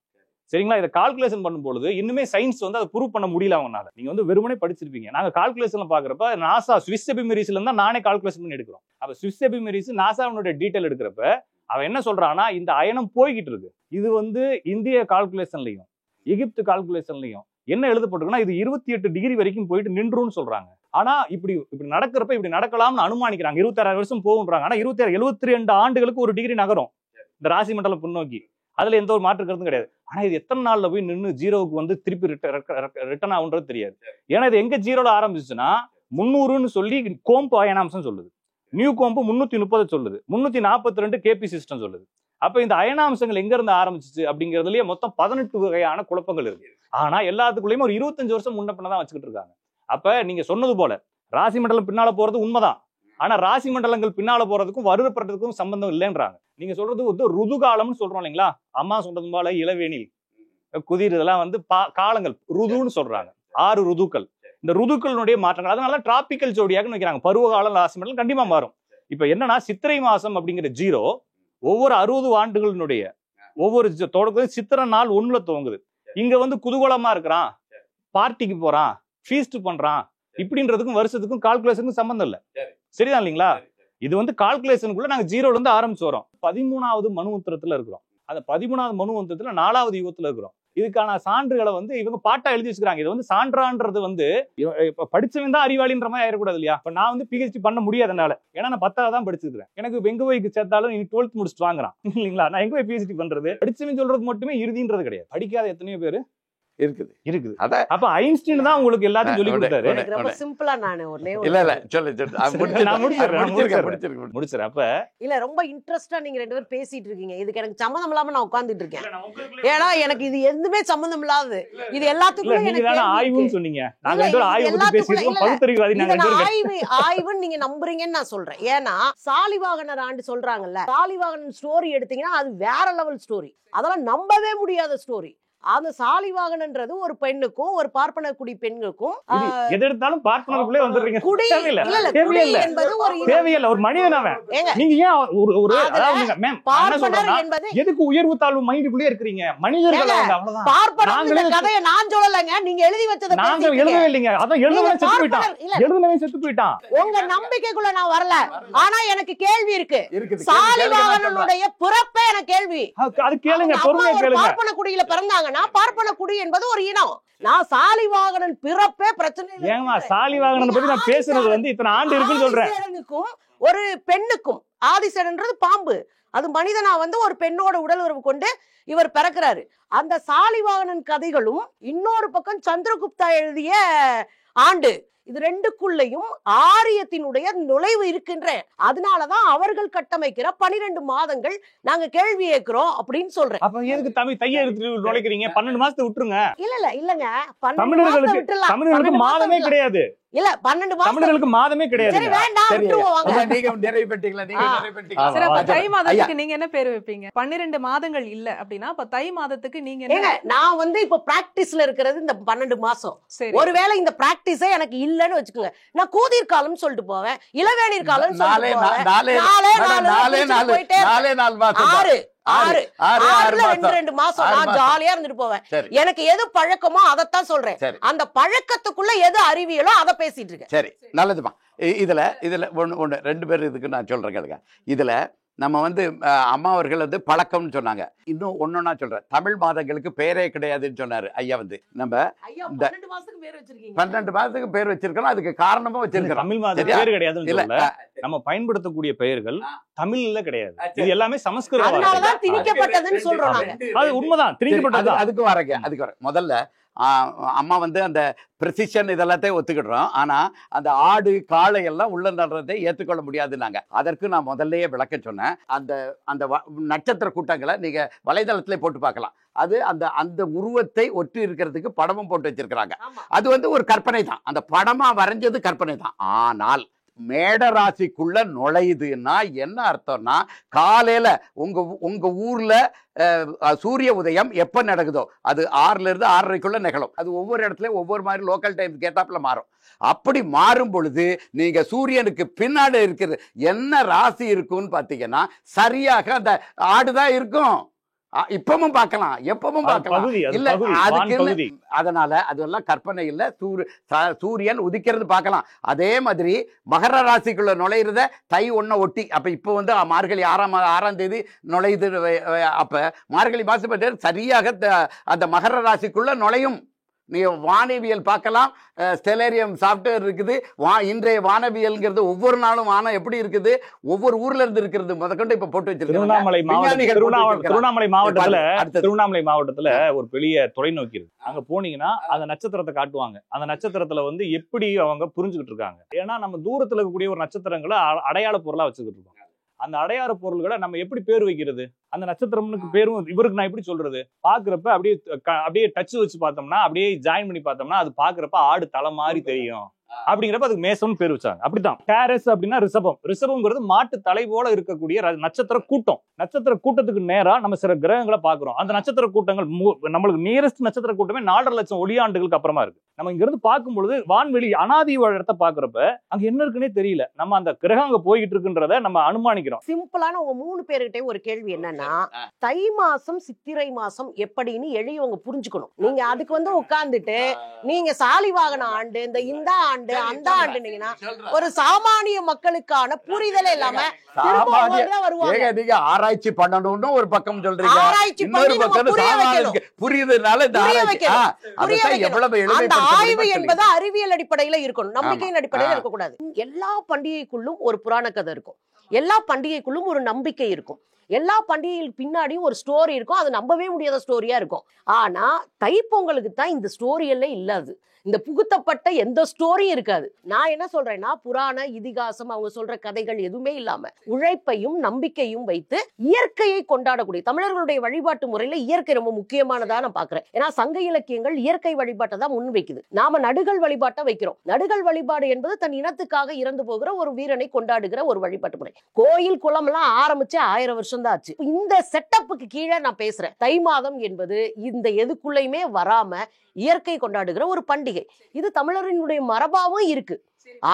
சரிங்களா? இதை கால்குலேஷன் பண்ணும்பொழுது இன்னுமே சயின்ஸ் வந்து அதை ப்ரூவ் பண்ண முடியல அவங்கனால. நீங்க வந்து வெறுமனே படிச்சிருப்பீங்க. நாங்க கால்குலேஷன்ல பாக்குறப்ப நாசா ஸ்விஸ் எபிமெரிஸ்ல இருந்தா நானே கால்குலேஷன் பண்ணி எடுக்கிறோம். அப்ப ஸ்விஸ் எபிமெரிஸ் நாசாவுடைய டீடைல் எடுக்கிறப்ப அவன் என்ன சொல்றான்னா இந்த அயனம் போய்கிட்டு இருக்கு. இது வந்து இந்திய கால்குலேஷன்லயும் எகிப்து கால்குலேஷன்லயும் என்ன எழுதப்பட்டிருக்குன்னா இது 28 டிகிரி வரைக்கும் போயிட்டு நின்றுன்னு சொல்றாங்க. ஆனா இப்படி நடக்கிறப்ப இப்படி நடக்கலாம்னு அனுமானிக்கிறாங்க. 26 வருஷம் போகுன்றாங்க. ஆனா 72 ஆண்டுகளுக்கு ஒரு டிகிரி நகரும் இந்த ராசி மண்டலம் பின்னோக்கி. அதுல எந்த ஒரு மாற்று கருத்தும் கிடையாது. ஆனா இது எத்தனை நாள்ல போய் நின்று ஜீரோவுக்கு வந்து திருப்பி ரிட்டர்ன் ஆகுன்றது தெரியாது. ஏன்னா இது எங்க ஜீரோல ஆரம்பிச்சுன்னா 300ன்னு சொல்லி கோம்பு அயனாம்சம் சொல்லுது, நியூ கோம்பு 330 சொல்லுது, 342 கேபி சிஸ்டம் சொல்லுது. அப்ப இந்த அயனாம்சங்கள் எங்க இருந்து ஆரம்பிச்சிச்சு அப்படிங்கிறதுலயே மொத்தம் 18 வகையான குழப்பங்கள் இருக்கு. ஆனா எல்லாத்துக்குள்ளயுமே ஒரு 25 வருஷம் முன்ன பின்னதான் வச்சுக்கிட்டு இருக்காங்க. அப்ப நீங்க சொன்னது போல ராசி மண்டலம் பின்னால போறது உண்மைதான். ஆனா ராசி மண்டலங்கள் பின்னால போறதுக்கும் வருடப்படுறதுக்கும் சம்பந்தம் இல்லைன்றாங்க. நீங்க சொல்றது வந்து ருதுகாலம்னு சொல்றோம் இல்லைங்களா, அம்மா சொல்றது போல இளவேனில் குதிர் இதெல்லாம் வந்து காலங்கள் ருதுன்னு சொல்றாங்க. 6 ருதுக்கள். இந்த ருதுக்களுடைய மாற்றங்கள் அதனால டிராபிக்கல் ஜோடியாக வைக்கிறாங்க. பருவகாலம் ராசி மண்டலம் கண்டிப்பா மாறும். இப்ப என்னன்னா சித்திரை மாசம் அப்படிங்கிற ஜீரோ ஒவ்வொரு 60 ஆண்டுகளினுடைய ஒவ்வொரு தொடக்கம் சித்திரை நாள் 1ல துவங்குது. இங்க வந்து குதூகலமா இருக்கிறான், பார்ட்டிக்கு போறான், ஃபீஸ்ட் பண்றான், இப்படின்றதுக்கும் வருஷத்துக்கும் கால்குலேஷனுக்கும் சம்பந்தம் இல்லை. சரிதான் இல்லைங்களா? இது வந்து கால்குலேஷனுக்குள்ள நாங்க ஜீரோல இருந்து ஆரம்பிச்சு வரோம். 13வது மனுவந்திரத்துல இருக்கிறோம். அந்த 13வது மனுவந்திரத்துல 4வது யுகத்துல இருக்கிறோம். இதுக்கான சான்றுகளை வந்து இவங்க பாட்டா எழுதி வச்சுக்கிறாங்க. இது வந்து சான்றான்றது வந்து இப்ப படிச்சவன் தான் அறிவாளின்ற மாதிரி ஆயிடக்கூடாது இல்லையா? இப்ப நான் வந்து PhD பண்ண முடியாதனால, ஏன்னா நான் 10வது தான் படிச்சிருக்கேன். எனக்கு எங்க போய் சேர்த்தாலும் நீ 12th முடிச்சுட்டு வாங்குறான் இல்லைங்களா? நான் எங்க போய் PhD பண்றது? படிச்சவன் சொல்றது மட்டுமே இறுதின்றது கிடையாது. படிக்காத எத்தனையோ பேரு இருக்குது. அப்ப ஐன்ஸ்டீன் தான் உங்களுக்கு எல்லாத்தையும் சொல்லி கொடுத்தாரு. எனக்கு ரொம்ப சிம்பிளா நானு ஒண்ணே இல்ல சொல்லு நான் முடிச்சிடுறேன். அப்ப இல்ல ரொம்ப இன்ட்ரெஸ்டா நீங்க 2 பேரும் பேசிட்டு இருக்கீங்க. இதுக்கு எனக்கு சம்மந்தம் இல்லாம நான் உட்கார்ந்துட்டு இருக்கேன். ஏன்னா எனக்கு இது எதுவுமே சம்மந்தம் இல்லாது. இது எல்லாத்துக்கும் எனக்கு ஆய்வுன்னு சொன்னீங்க. நாங்க ரெண்டு ஆய்வு பத்தி பேசிட்டோம். பகுத்தறிவாதி நாங்க ரெண்டு ஆய்வுன்னு நீங்க நம்புறீங்கன்னு நான் சொல்றேன். ஏன்னா சாலிவாகனர் ஆண்டு சொல்றாங்கல்ல, சாலிவாகனன் ஸ்டோரி எடுத்தீங்கன்னா அது வேற லெவல் ஸ்டோரி. அதெல்லாம் நம்பவே முடியாத ஸ்டோரி. அந்த சாலிவாகனன்றது ஒரு பெண்ணுக்கும் ஒரு பார்ப்பன குடி பெண்ணுக்கும் எது எடுத்தாலும் பார்ப்பனருக்குள்ளே வந்துடுறீங்க. குடி என்பது ஒரு தேவையில்லை. ஒரு மனிதன் அவன். நீங்க ஏன் ஒரு பார்ப்பனர் என்பது எதுக்கு உயர்வு தாழ்வு மைண்டுக்குள்ளே இருக்கிறீங்க? மனிதர்கள் அவ்வளவுதான். பார்ப்பனர் கதையை நான் சொல்லலைங்க, நீங்க எழுதி வச்சதை நாங்க எழுதவே இல்லைங்க. அதான் எழுதுனவன் செத்து போயிட்டான். எழுதுனவன் செத்து போயிட்டான். உங்க நம்பிக்கைக்குள்ள நான் வரல. ஆனா எனக்கு கேள்வி இருக்கு. சாலிவாகனனுடைய பிறப்பே எனக்கு கேள்வி. அது கேளுங்க, பொறுமையா கேளுங்க. பார்ப்பன குடியில பிறந்தாங்க. பார்ப்பன குடி என்பது ஒரு இனம். நான் சாலிவாகனன் பிறப்பே பிரச்சனை இல்லை. ஏமா சாலிவாகனன் பத்தி நான் பேசுறது வந்து இத்தனை ஆண்டு இருக்குன்னு சொல்றேன். ஒரு பெண்ணுக்கும் ஆதிசேனன்றது பாம்பு, அது மனிதனா வந்து ஒரு பெண்ணோட உடல் உறவு கொண்டு இவர் பிறக்கிறாரு. அந்த சாலிவாகனன் கதைகளும் இன்னொரு பக்கம் சந்திரகுப்தா எழுதிய ஆண்டு, இது ரெண்டுக்குள்ளேயும் ஆரியத்தினுடைய நுழைவு இருக்கின்ற. அதனாலதான் அவர்கள் கட்டமைக்கிற 12 மாதங்கள் நாங்க கேள்வி கேட்கிறோம் அப்படின்னு சொல்றேன். அப்ப எதுக்கு தைய எடுத்து நுழைக்கிறீங்க? 12 மாசத்தை விட்டுருங்க. இல்லங்க தமிழர்களுக்கு மாதமே கிடையாது. இல்ல 12 மாதம் தமிழர்களுக்கு மாதமே கிடையாது. சரி வேண்டாம், விட்டுருவாங்க. நீங்க நிறைவு பெற்றீங்களா? நீங்க நிறைவு பெற்றீங்களா? சரி, அப்ப தை மாதத்துக்கு நீங்க என்ன பேர் வைப்பீங்க? 12 மாதங்கள் இல்ல அப்படின்னா அப்ப தை மாதத்துக்கு நீங்க என்ன? நான் வந்து இப்ப பிராக்டிஸ்ல இருக்கிறது இந்த 12 மாசம். ஒருவேளை இந்த பிராக்டிஸே எனக்கு இல்லன்னு வச்சுக்கோங்க, நான் கூதிர் காலம் சொல்லிட்டு போவேன், இளவேநீர் காலம் சொல்லிட்டு போவேன். 2 மாசம் நான் ஜாலியா இருந்துட்டு போவேன். எனக்கு எது பழக்கமோ அதைத்தான் சொல்றேன். அந்த பழக்கத்துக்குள்ள எது அறிவியலோ அதை பேசிட்டு இருக்கேன். சரி, நல்லதுமா. இதுல ஒண்ணு 2 பேர் இதுக்கு நான் சொல்றேன் கேளுங்க. இதுல நம்ம வந்து அம்மா அவர்கள் வந்து பழக்கம்னு சொன்னாங்க. இன்னும் ஒன்னொன்னா சொல்றேன், தமிழ் மாதங்களுக்கு பேரே கிடையாதுன்னு சொன்னாரு ஐயா. வந்து நம்ம 12 மாசத்துக்கு பேர் வச்சிருக்கீங்க. 12 மாதத்துக்கு பேர் வச்சிருக்கோம். அதுக்கு காரணமும் வச்சிருக்கோம். தமிழ் மாதம் பேர் கிடையாதுன்னு இல்ல, நம்ம பயன்படுத்தக்கூடிய பெயர்கள் தமிழ்ல கிடையாது. இது எல்லாமே சமஸ்கிருத வார்த்தை. திணிக்கப்பட்டதுன்னு சொல்றோம் நாங்க. அது உண்மைதான், திணிக்கப்பட்டது. அதுக்கு வரேன். முதல்ல அம்மா வந்து அந்த ப்ரெசிஷன் இதெல்லாத்தையும் ஒத்துக்கிடுறோம். ஆனால் அந்த ஆடு காளை எல்லாம் உள்ள நடுறதை ஏற்றுக்கொள்ள முடியாதுன்னாங்க. அதற்கு நான் முதல்லையே விளக்க சொன்னேன். அந்த அந்த நட்சத்திர கூட்டங்களை நீங்கள் வலைதளத்திலே போட்டு பார்க்கலாம். அது அந்த அந்த உருவத்தை ஒற்றி இருக்கிறதுக்கு படமும் போட்டு வச்சிருக்கிறாங்க. அது வந்து ஒரு கற்பனை தான், அந்த படமாக வரைஞ்சது கற்பனை தான். ஆனால் மேடராசிக்குள்ள நுழையுதுன்னா என்ன அர்த்தம்னா, காலையில உங்க ஊர்ல சூரிய உதயம் எப்ப நடக்குதோ அது 6ல இருந்து 6:30க்குள்ள நிகழும். அது ஒவ்வொரு இடத்துலயும் ஒவ்வொரு மாதிரி லோக்கல் டைம் கேட்டாப்புல மாறும். அப்படி மாறும் பொழுது நீங்க சூரியனுக்கு பின்னாடி இருக்கிறது என்ன ராசி இருக்குன்னு பாத்தீங்கன்னா சரியாக அந்த ஆடுதான் இருக்கும். இப்பவும் பார்க்கலாம், எப்பவும் பார்க்கலாம். இல்ல அதுக்கு அதனால அதெல்லாம் கற்பனை இல்ல. சூரியன் உதிக்கிறது பார்க்கலாம். அதே மாதிரி மகர ராசிக்குள்ள நுழையிறத தை 1 ஒட்டி, அப்ப இப்ப வந்து மார்கழி 6ஆம் தேதி நுழையுது. அப்ப மார்கழி மாசம் சரியாக அந்த மகர ராசிக்குள்ள நுழையும். நீங்க வானவியல் பார்க்கலாம். ஸ்டெலேரியம் சாஃப்ட்வேர் இருக்குது. இன்றைய வானவியல்ங்கிறது ஒவ்வொரு நாளும் வானம் எப்படி இருக்குது, ஒவ்வொரு ஊர்ல இருந்து இருக்கிறது முதற்கொண்டு இப்ப போட்டு வச்சிருக்காங்க. திருவண்ணாமலை மாவட்டத்துல ஒரு பெரிய தொலைநோக்கி இருக்கு. அங்க போனீங்கன்னா அந்த நட்சத்திரத்தை காட்டுவாங்க. அந்த நட்சத்திரத்துல வந்து எப்படி அவங்க புரிஞ்சுக்கிட்டு இருக்காங்க. ஏன்னா நம்ம தூரத்துல இருக்கக்கூடிய ஒரு நட்சத்திரங்களை அடையாள பொருளா வச்சுக்கிட்டு இருக்கோம். அந்த அடையாள பொருள்களை நம்ம எப்படி பேர் வைக்கிறது, அந்த நட்சத்திரம்னுக்கு பேரும் இவருக்கு நான் எப்படி சொல்றது, பாக்குறப்ப அப்படியே டச் வச்சு பார்த்தோம்னா, அப்படியே ஜாயின் பண்ணி பார்த்தோம்னா அது பாக்குறப்ப ஆடு தலை மாதிரி தெரியும். அப்படிங்கிறப்ப அதுக்கு மேசம்னு பேர் வச்சாங்க. அப்படித்தான் டேரஸ் அப்படின்னா ரிஷபம். ரிஷபம்ங்கிறது மாட்டு தலை போல இருக்கக்கூடிய நட்சத்திர கூட்டம். நட்சத்திர கூட்டத்துக்கு நேரா நம்ம சில கிரகங்களை பாக்குறோம். அந்த நட்சத்திர கூட்டங்கள் நம்மளுக்கு நியரஸ்ட் நட்சத்திர கூட்டமே 4.5 லட்சம் ஒளியாண்டுகளுக்கு அப்புறமா இருக்கு. நம்ம இங்க இருந்து பார்க்கும் பொழுது வான்வெளி அனாதி இடத்த பாக்குறப்ப அங்க என்ன இருக்குன்னே தெரியல. நம்ம அந்த கிரகம் அங்க போய்கிட்டு இருக்குன்றத நம்ம அனுமானிக்கிறோம். சிம்பிளான உங்க 3 பேர்கிட்ட ஒரு கேள்வி என்னன்னா, தை மாசம் சித்திரை மாசம் எப்படின்னு எளியவங்க புரிஞ்சுக்கணும். நீங்க அதுக்கு வந்து உட்கார்ந்துட்டு நீங்க சாலிவாகன ஆண்டு இந்த ஆண்டு அந்த ஆண்டுனீங்கன்னா ஒரு சாமானிய மக்களுக்கான புரிதல் இல்லாம வருவாங்க. நீங்க ஆராய்ச்சி பண்ணணும்னு ஒரு பக்கம் சொல்றீங்க, இன்னொரு பக்கம் புரியுதுனால அந்த ஆய்வு என்பது அறிவியல் அடிப்படையில இருக்கணும், நம்பிக்கையின் அடிப்படையில இருக்கக்கூடாது. எல்லா பண்டிகைக்குள்ளும் ஒரு புராண கதை இருக்கும், எல்லா பண்டிகைக்குள்ளும் ஒரு நம்பிக்கை இருக்கும், எல்லா பண்டிகைகளுக்கு பின்னாடியும் ஒரு ஸ்டோரி இருக்கும். அது நம்பவே முடியாத ஸ்டோரியா இருக்கும். ஆனா தைப்பொங்கலுக்கு தான் இந்த ஸ்டோரி எல்லாம் இல்லாது. இந்த புகுத்தப்பட்ட எந்த ஸ்டோரியும் இருக்காது. நான் என்ன சொல்றேன்னா, புராண இதிகாசம் அவங்க சொல்ற கதைகள் எதுவுமே இல்லாம உழைப்பையும் நம்பிக்கையும் வைத்து இயற்கையை கொண்டாடக்கூடிய தமிழர்களுடைய வழிபாட்டு முறையில இயற்கை ரொம்ப முக்கியமானதா நான் பாக்குறேன். ஏன்னா சங்க இலக்கியங்கள் இயற்கை வழிபாட்டை தான் முன் வைக்குது. நாம நடுகள் வழிபாட்டை வைக்கிறோம். நடுகள் வழிபாடு என்பது தன் இனத்துக்காக இறந்து போகிற ஒரு வீரனை கொண்டாடுகிற ஒரு வழிபாட்டு முறை. கோயில் குளம் எல்லாம் ஆரம்பிச்சு 1000 வருஷம் தான் ஆச்சு. இந்த செட்டப்புக்கு கீழே நான் பேசுறேன். தை மாதம் என்பது இந்த எதுக்குள்ளயுமே வராம இயற்கை கொண்டாடுகிற ஒரு பண்டிகை. இது தமிழரினுடைய மரபாவும் இருக்கு.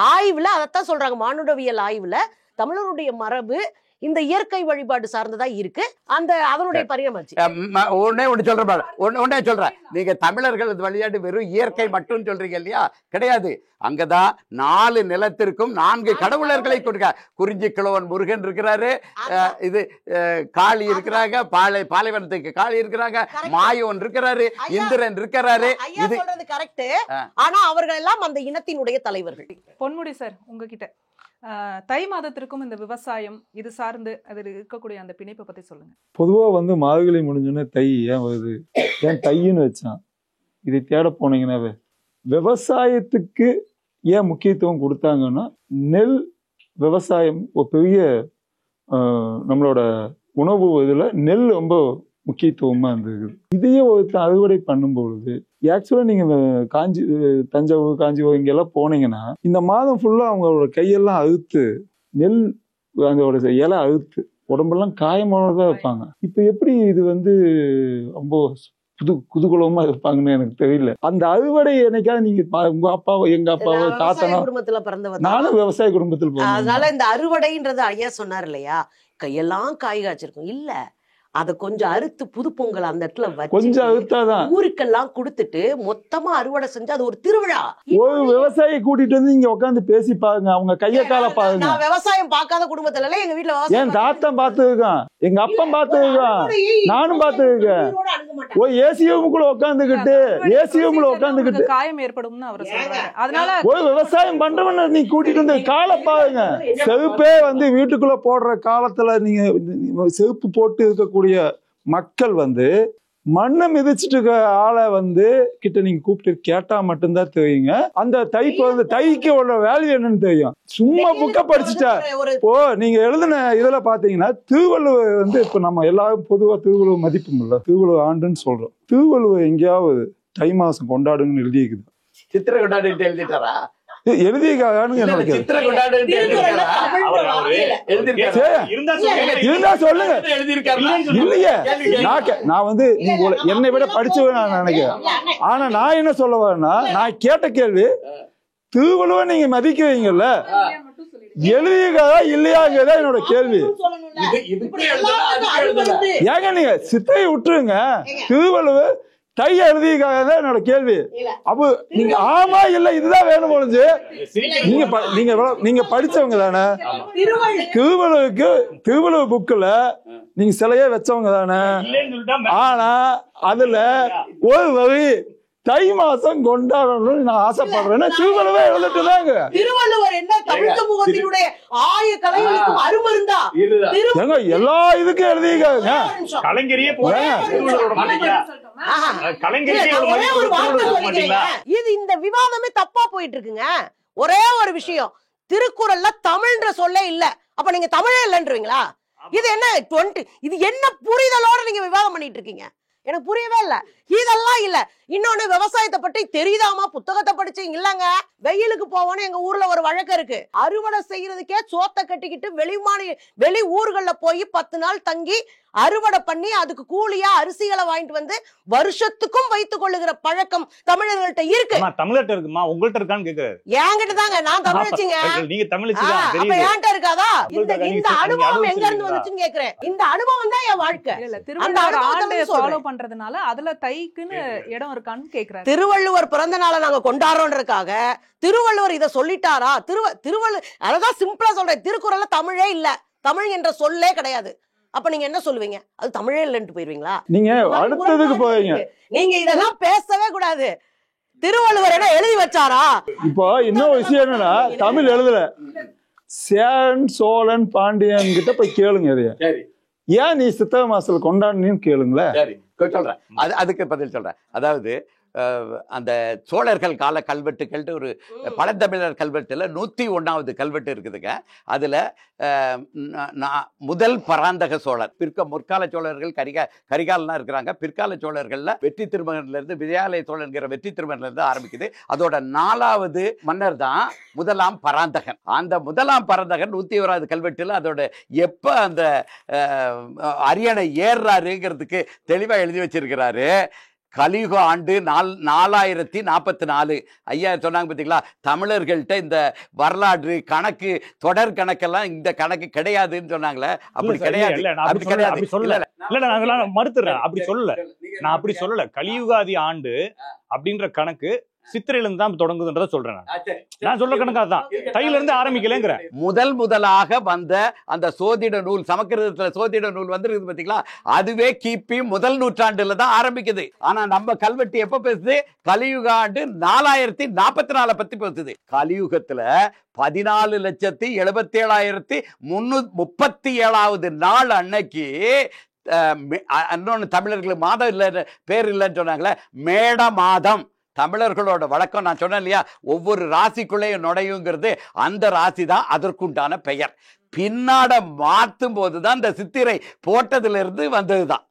ஆய்வுல அதைத்தான் சொல்றாங்க. மானுடவியல் ஆய்வுல தமிழருடைய மரபு இந்த இயற்கை வழிபாடு சார்ந்ததா இருக்கு. அதனுடைய பரிணாமம் ஒன்னே சொல்றேன். நீங்க தமிழர்கள் விளையாட்டு வெறும் இயற்கை மட்டும் சொல்றீங்க இல்லையா? கிடையாது. அங்கதான் 4 நிலத்திற்கும் 4 கடவுளர்களை கொடுக்க. குறிஞ்சி கிழவன் முருகன் இருக்கிறாரு, இது காளி இருக்கிறாங்க, பாலைவனத்துக்கு காளி இருக்கிறாங்க, மாயோன் இருக்கிறாரு, இந்திரன் இருக்கிறாரு. இது கரெக்ட். ஆனா அவர்கள் எல்லாம் அந்த இனத்தினுடைய தலைவர்கள். பொன்முடி சார், உங்ககிட்ட தை மாதத்திற்கும் இந்த விவசாயம் இது சார்ந்து அதில் இருக்கக்கூடிய அந்த பிணைப்பை பத்தி சொல்லுங்க. பொதுவா வந்து மார்கழி முடிஞ்சோன்னே தை ஏன் வருது, ஏன் தைன்னு வச்சான், இதை தேட போனீங்கன்னாவே விவசாயத்துக்கு ஏன் முக்கியத்துவம் கொடுத்தாங்கன்னா, நெல் விவசாயம் ஒரு பெரிய நம்மளோட உணவு இதுல நெல் ரொம்ப முக்கியத்துவமா இருந்தது. இதையே ஒருத்தர் அறுவடை பண்ணும் பொழுது ஆக்சுவலா நீங்க தஞ்சாவூர் காஞ்சிபுரம் இங்கெல்லாம் போனீங்கன்னா இந்த மாதம் ஃபுல்லா அவங்களோட கையெல்லாம் அறுத்து நெல் அதோட இலை அறுத்து உடம்பெல்லாம் காயமானதான் இருப்பாங்க. இப்ப எப்படி இது வந்து ரொம்ப குதூகலமா இருப்பாங்கன்னு எனக்கு தெரியல. அந்த அறுவடை என்னைக்காவது நீங்க உங்க அப்பாவோ எங்க அப்பாவோ தாத்தனோ குடும்பத்துல பிறந்தவர், நானும் விவசாய குடும்பத்தில் போனேன். அதனால இந்த அறுவடைன்றது ஐயா சொன்னார் இல்லையா, கையெல்லாம் காய் காய்ச்சிருக்கும். இல்ல அத கொஞ்சம் அறுத்து புது பொங்கல் அந்த இடத்துல கொஞ்சம் அறுத்தாதான் ஊருக்கெல்லாம் கொடுத்துட்டு மொத்தமா அறுவடை செஞ்சு அது ஒரு திருவிழா. ஒரு விவசாயி கூட்டிட்டு வந்து இங்க உட்காந்து பேசி பாருங்க, அவங்க கைய கால பாருங்க. நான் விவசாயம் பார்க்காத குடும்பத்துல எல்லாம் எங்க வீட்டுல என் தாத்தன் பார்த்துருக்கான், எங்க அப்பன் பார்த்துருக்கான், நானும் பார்த்துருக்கேன். ஒரு ஏசியமுக்குள்ள உட்காந்துக்கிட்டு காயம் ஏற்படும் அவர் சொல்றாரு. அதனால ஒரு விவசாயம் பண்றவன நீ கூட்டிட்டு வந்து காலை பாருங்க. செருப்பே வந்து வீட்டுக்குள்ள போடுற காலத்துல நீங்க செருப்பு போட்டு இருக்கக்கூடிய மக்கள் வந்து மண்ணை மிதிச்சுட்டு இருக்க ஆளை வந்து கிட்ட நீங்க கூப்பிட்டு கேட்டா மட்டும்தான் தெரியுங்க. அந்த தைக்கு வந்து தைக்கு உள்ள வேல்யூ என்னன்னு தெரியும். சும்மா புக்கை படிச்சுட்டா இப்போ நீங்க எழுதின இதுல பாத்தீங்கன்னா திருவள்ளுவர் வந்து இப்ப நம்ம எல்லாரும் பொதுவா திருவள்ளுவர் மதிப்பும் இல்ல, திருவள்ளுவர் ஆண்டுன்னு சொல்றோம். திருவள்ளுவர் எங்கேயாவது தை மாசம் கொண்டாடுங்கன்னு எழுதியிருக்குது. சித்திரை கொண்டாடு எழுதிட்டாரா? எழுதியிருக்காங்கன்னு எனக்கு சித்திரை கொண்டாடு இருந்தா சொல்லுங்க. இல்லையே நான் வந்து என்னை விட படிச்சவன் நான் நினைக்கிறேன். ஆனா நான் என்ன சொல்ல வரேன்னா, நான் கேட்ட கேள்வி திருவள்ளுவர் நீங்க மதிக்கிறீங்கல்ல, எழுதியிருக்காதா இல்லையாங்கிறதா என்னோட கேள்வி. ஏங்க நீங்க சித்திரை விட்டுருங்க, திருவள்ளுவர் தை எழுதியிருக்காங்க என்னோட கேள்வி. அப்போ நீங்க ஆமா இல்ல இதுதான் வேணும் போலுச்சு. நீங்க படிச்சவங்க தானே, திருவள்ளுவர் புக்குல நீங்க சிலையே வச்சவங்க தானே. ஆனா அதுல ஒரு வரி தை மாசம் கொண்டாடணும்னு நான் ஆசைப்படுறேன்னு திருவள்ளுவர் எழுதிட்டுதாங்க. திருவள்ளுவர் என்ன தமிழ் சமூகத்தினுடைய ஆய கலைகளுக்கும் அருமருந்தா எல்லா இதுக்கும் எழுதியிருக்காங்க. கலைஞரையே இது இந்த விவாதமே தப்பா போயிட்டு இருக்குங்க. ஒரே ஒரு விஷயம், திருக்குறள்ல தமிழ்ன்ற சொல்லே இல்ல, அப்ப நீங்க தமிழே இல்லன்றீங்களா? இது என்ன 20 இது என்ன புரிதலோட நீங்க விவாதம் பண்ணிட்டு இருக்கீங்க? எனக்கு புரியவே இல்ல. இதெல்லாம் இல்ல. இன்னொன்னு, விவசாயத்தை பற்றி தெரியுதாமா? புத்தகத்தை படிச்சீங்க இல்லங்க? வெயிலுக்கு போவோன்னு எங்க ஊர்ல ஒரு வழக்கம் இருக்கு. அறுவடை செய்யறதுக்கே சோத்தை கட்டிக்கிட்டு வெளி ஊர்கள்ல போய் 10 நாள் தங்கி அறுவடை பண்ணி அதுக்கு கூலியா அரிசிகளை வாங்கிட்டு வந்து வருஷத்துக்கும் வைத்துக் கொள்ளுகிற பழக்கம் தமிழர்கள்ட்ட இருக்கு. தமிழ்கிட்ட இருக்குமா? உங்கள்கிட்ட இருக்கான்னு கேக்குறாரு. என்கிட்ட தாங்க, நான் தமிழச்சிங்க. நீங்க தமிழச்சி தான். அப்ப என்கிட்ட இருக்காதா? இந்த அனுபவம் எங்க இருந்து வந்துச்சுன்னு கேக்குறேன். இந்த அனுபவம் தான் என் வாழ்க்கை. ஃபாலோ பண்றதுனால அதுல தைக்குன்னு இடம் இருக்கான்னு கேக்குறாரு. திருவள்ளுவர் பிறந்த நாளை நாங்க கொண்டாடுறோன்றதுக்காக திருவள்ளுவர் இதை சொல்லிட்டாரா? திருவள்ளுவர் அதான் சிம்பிளா சொல்றேன், திருக்குறள்ல தமிழே இல்ல, தமிழ் என்ற சொல்லே கிடையாது. அப்ப நீங்க என்ன சொல்லுவீங்க? அது தமிழே இல்லைன்னு போயிருவீங்களா? நீங்க அடுத்ததுக்கு போவீங்க. நீங்க இதெல்லாம் பேசவே கூடாது. திருவள்ளுவர் என்ன எழுதி வச்சாரா? இப்போ இன்னொரு விஷயம் என்னன்னா, தமிழ் எழுதல, சேரன் சோழன் பாண்டியன் கிட்ட போய் கேளுங்க. ஏன் நீ சித்திரை மாசத்துல கொண்டாடுன்னு கேளுங்களேன். சரி, சொல்றேன். அதுக்கு பதில் சொல்றேன். அதாவது அந்த சோழர்கள் கால கல்வெட்டுகள்ட்டு ஒரு பழந்தமிழர் கல்வெட்டுல 101வது கல்வெட்டு இருக்குதுங்க. அதுல முதல் பராந்தக சோழர், முற்கால சோழர்கள் கரிகாலனா இருக்கிறாங்க. பிற்கால சோழர்கள்ல வெற்றி திருமகன்ல இருந்து விஜயாலய சோழன்கிற வெற்றி திருமகன்ல இருந்து ஆரம்பிக்குது. அதோட 4வது மன்னர் தான் முதலாம் பராந்தகன். அந்த முதலாம் பராந்தகன் 101வது கல்வெட்டுல அதோட எப்ப அந்த அரியணை ஏறுறாருங்கிறதுக்கு தெளிவா எழுதி வச்சிருக்கிறாரு. கலியுக ஆண்டு 4044. ஐயா சொன்னாங்க பார்த்தீங்களா, தமிழர்கள்ட்ட இந்த வரலாறு கணக்கு தொடர் கணக்கெல்லாம் இந்த கணக்கு கிடையாதுன்னு சொன்னாங்களே. அப்படி கிடையாது, மறுத்துறேன். அப்படி சொல்லல, நான் அப்படி சொல்லல. கலியுகாதி ஆண்டு அப்படின்ற கணக்கு சித்திரையில இருந்து தான் தொடங்குதுன்றத சொல்றேன். நான் சொல்ற கணக்கு அதுதான், தையில இருந்து ஆரம்பிக்கலங்கிற. முதலாக வந்த அந்த சோதிட நூல், சமஸ்கிருதத்துல சோதிட நூல் வந்து பாத்தீங்களா, அதுவே கிபி முதல் நூற்றாண்டுல தான் ஆரம்பிக்குது. ஆனா நம்ம கல்வெட்டு எப்ப பேசுது? கலியுக ஆண்டு 4044 பத்தி பேசுது. கலியுகத்துல 14,77,337வது நாள் அன்னைக்கு இன்னொன்னு தமிழர்களுக்கு மாதம் இல்ல, பேர் இல்லைன்னு சொன்னாங்களே, மேட மாதம். தமிழர்களோட வழக்கம் நான் சொன்னேன் இல்லையா, ஒவ்வொரு ராசிக்குள்ளேயும் நுழையுங்கிறது, அந்த ராசி தான் அதற்குண்டான பெயர். பின்னாட மாற்றும் போதுதான் இந்த சித்திரை போட்டதுல இருந்து வந்ததுதான்.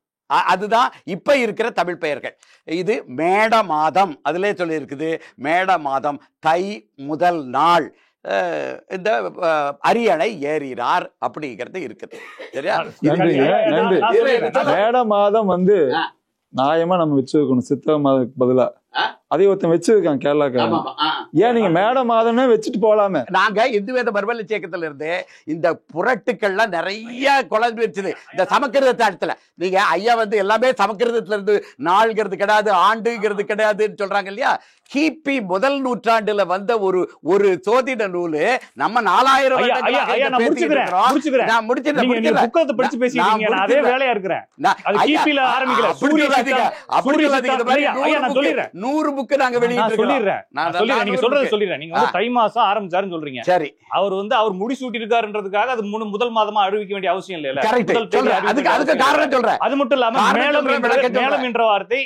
அதுதான் இப்ப இருக்கிற தமிழ் பெயர்கள். இது மேட மாதம், அதுல சொல்லி இருக்குது. மேட மாதம் தை முதல் நாள் இந்த அரியணை ஏறினார் அப்படிங்கிறது இருக்குது. சரியா? மேட மாதம் வந்து நியாயமா நம்ம வச்சிருக்கணும். சித்திரை மாதத்துக்கு பதிலா அதை ஒருத்தன் வச்சிருக்கான் கேரளாக்காரன். ஏன் நீங்க மேட மாதம்னே வச்சுட்டு போலாமே. நாங்க இந்து வேத மறுமலர்ச்சி இயக்கத்துல இருந்து இந்த புரட்டுக்கள்லாம் நிறைய குழந்தை வச்சுது. இந்த சமஸ்கிருதத்தை இடத்துல நீங்க ஐயா வந்து எல்லாமே சமஸ்கிருதத்துல இருந்து நாள்ங்கிறது கிடையாது, ஆண்டுங்கிறது கிடையாதுன்னு சொல்றாங்க இல்லையா. கிபி முதல் நூற்றாண்டுல வந்த ஒரு சோதிட நூலு நம்ம 4000 100 புக் நாங்க வெளியிட்டு சொல்லிடுறேன். நீங்க சொல்றது சொல்லிடுறேன். நீங்க வந்து தை மாசம் ஆரம்பிச்சாருன்னு சொல்றீங்க. சரி, அவர் முடிசூட்டி இருக்காருன்றதுக்காக அது முதல் மாதமா அறிவிக்க வேண்டிய அவசியம் இல்ல. அதுக்கு காரணம் சொல்றேன். அது மட்டும் இல்லாம மேலம் என்ற வார்த்தை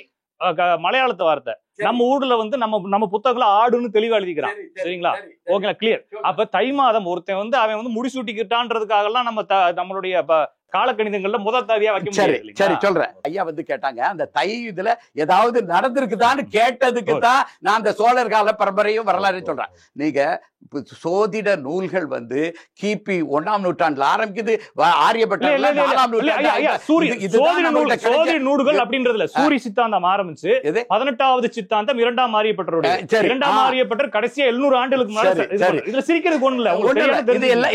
மலையாளத்து வார்த்தை. நம்ம ஊர்ல வந்து நம்ம புத்தகத்துல ஆடுன்னு தெளிவா எழுதிக்கிறான். சரிங்களா? ஓகேங்களா? கிளியர். அப்ப தை மாதம் ஒருத்தன் வந்து அவன் வந்து முடிசூட்டிக்கிட்டான்றதுக்காக எல்லாம் நம்மளுடைய காலக்கணிதங்கள்ல முதல் தேதியா வைக்க முடியாது. சரி சொல்றேன். ஐயா வந்து கேட்டாங்க அந்த தை இதுல ஏதாவது நடந்திருக்குதான்னு கேட்டதுக்கு தான் நான் அந்த சோழர் கால பரம்பரையும் வரலாறு சொல்றேன். நீங்க சோதிட நூல்கள் வந்து கிபி 1ஆம் நூற்றாண்டுல ஆரம்பிக்குது. ஆரியப்பட்ட நூல்கள் அப்படின்றதுல சூரிய சித்தாந்தம் ஆரம்பிச்சு 18வது சித்தாந்தம் 2ஆம் ஆரியப்பட்டருடைய 2ஆம் ஆரியப்பட்டர் கடைசியா 700 ஆண்டுகளுக்கு முன்னாடி. இதுல சிரிக்கிறதுக்கு ஒண்ணு இல்ல,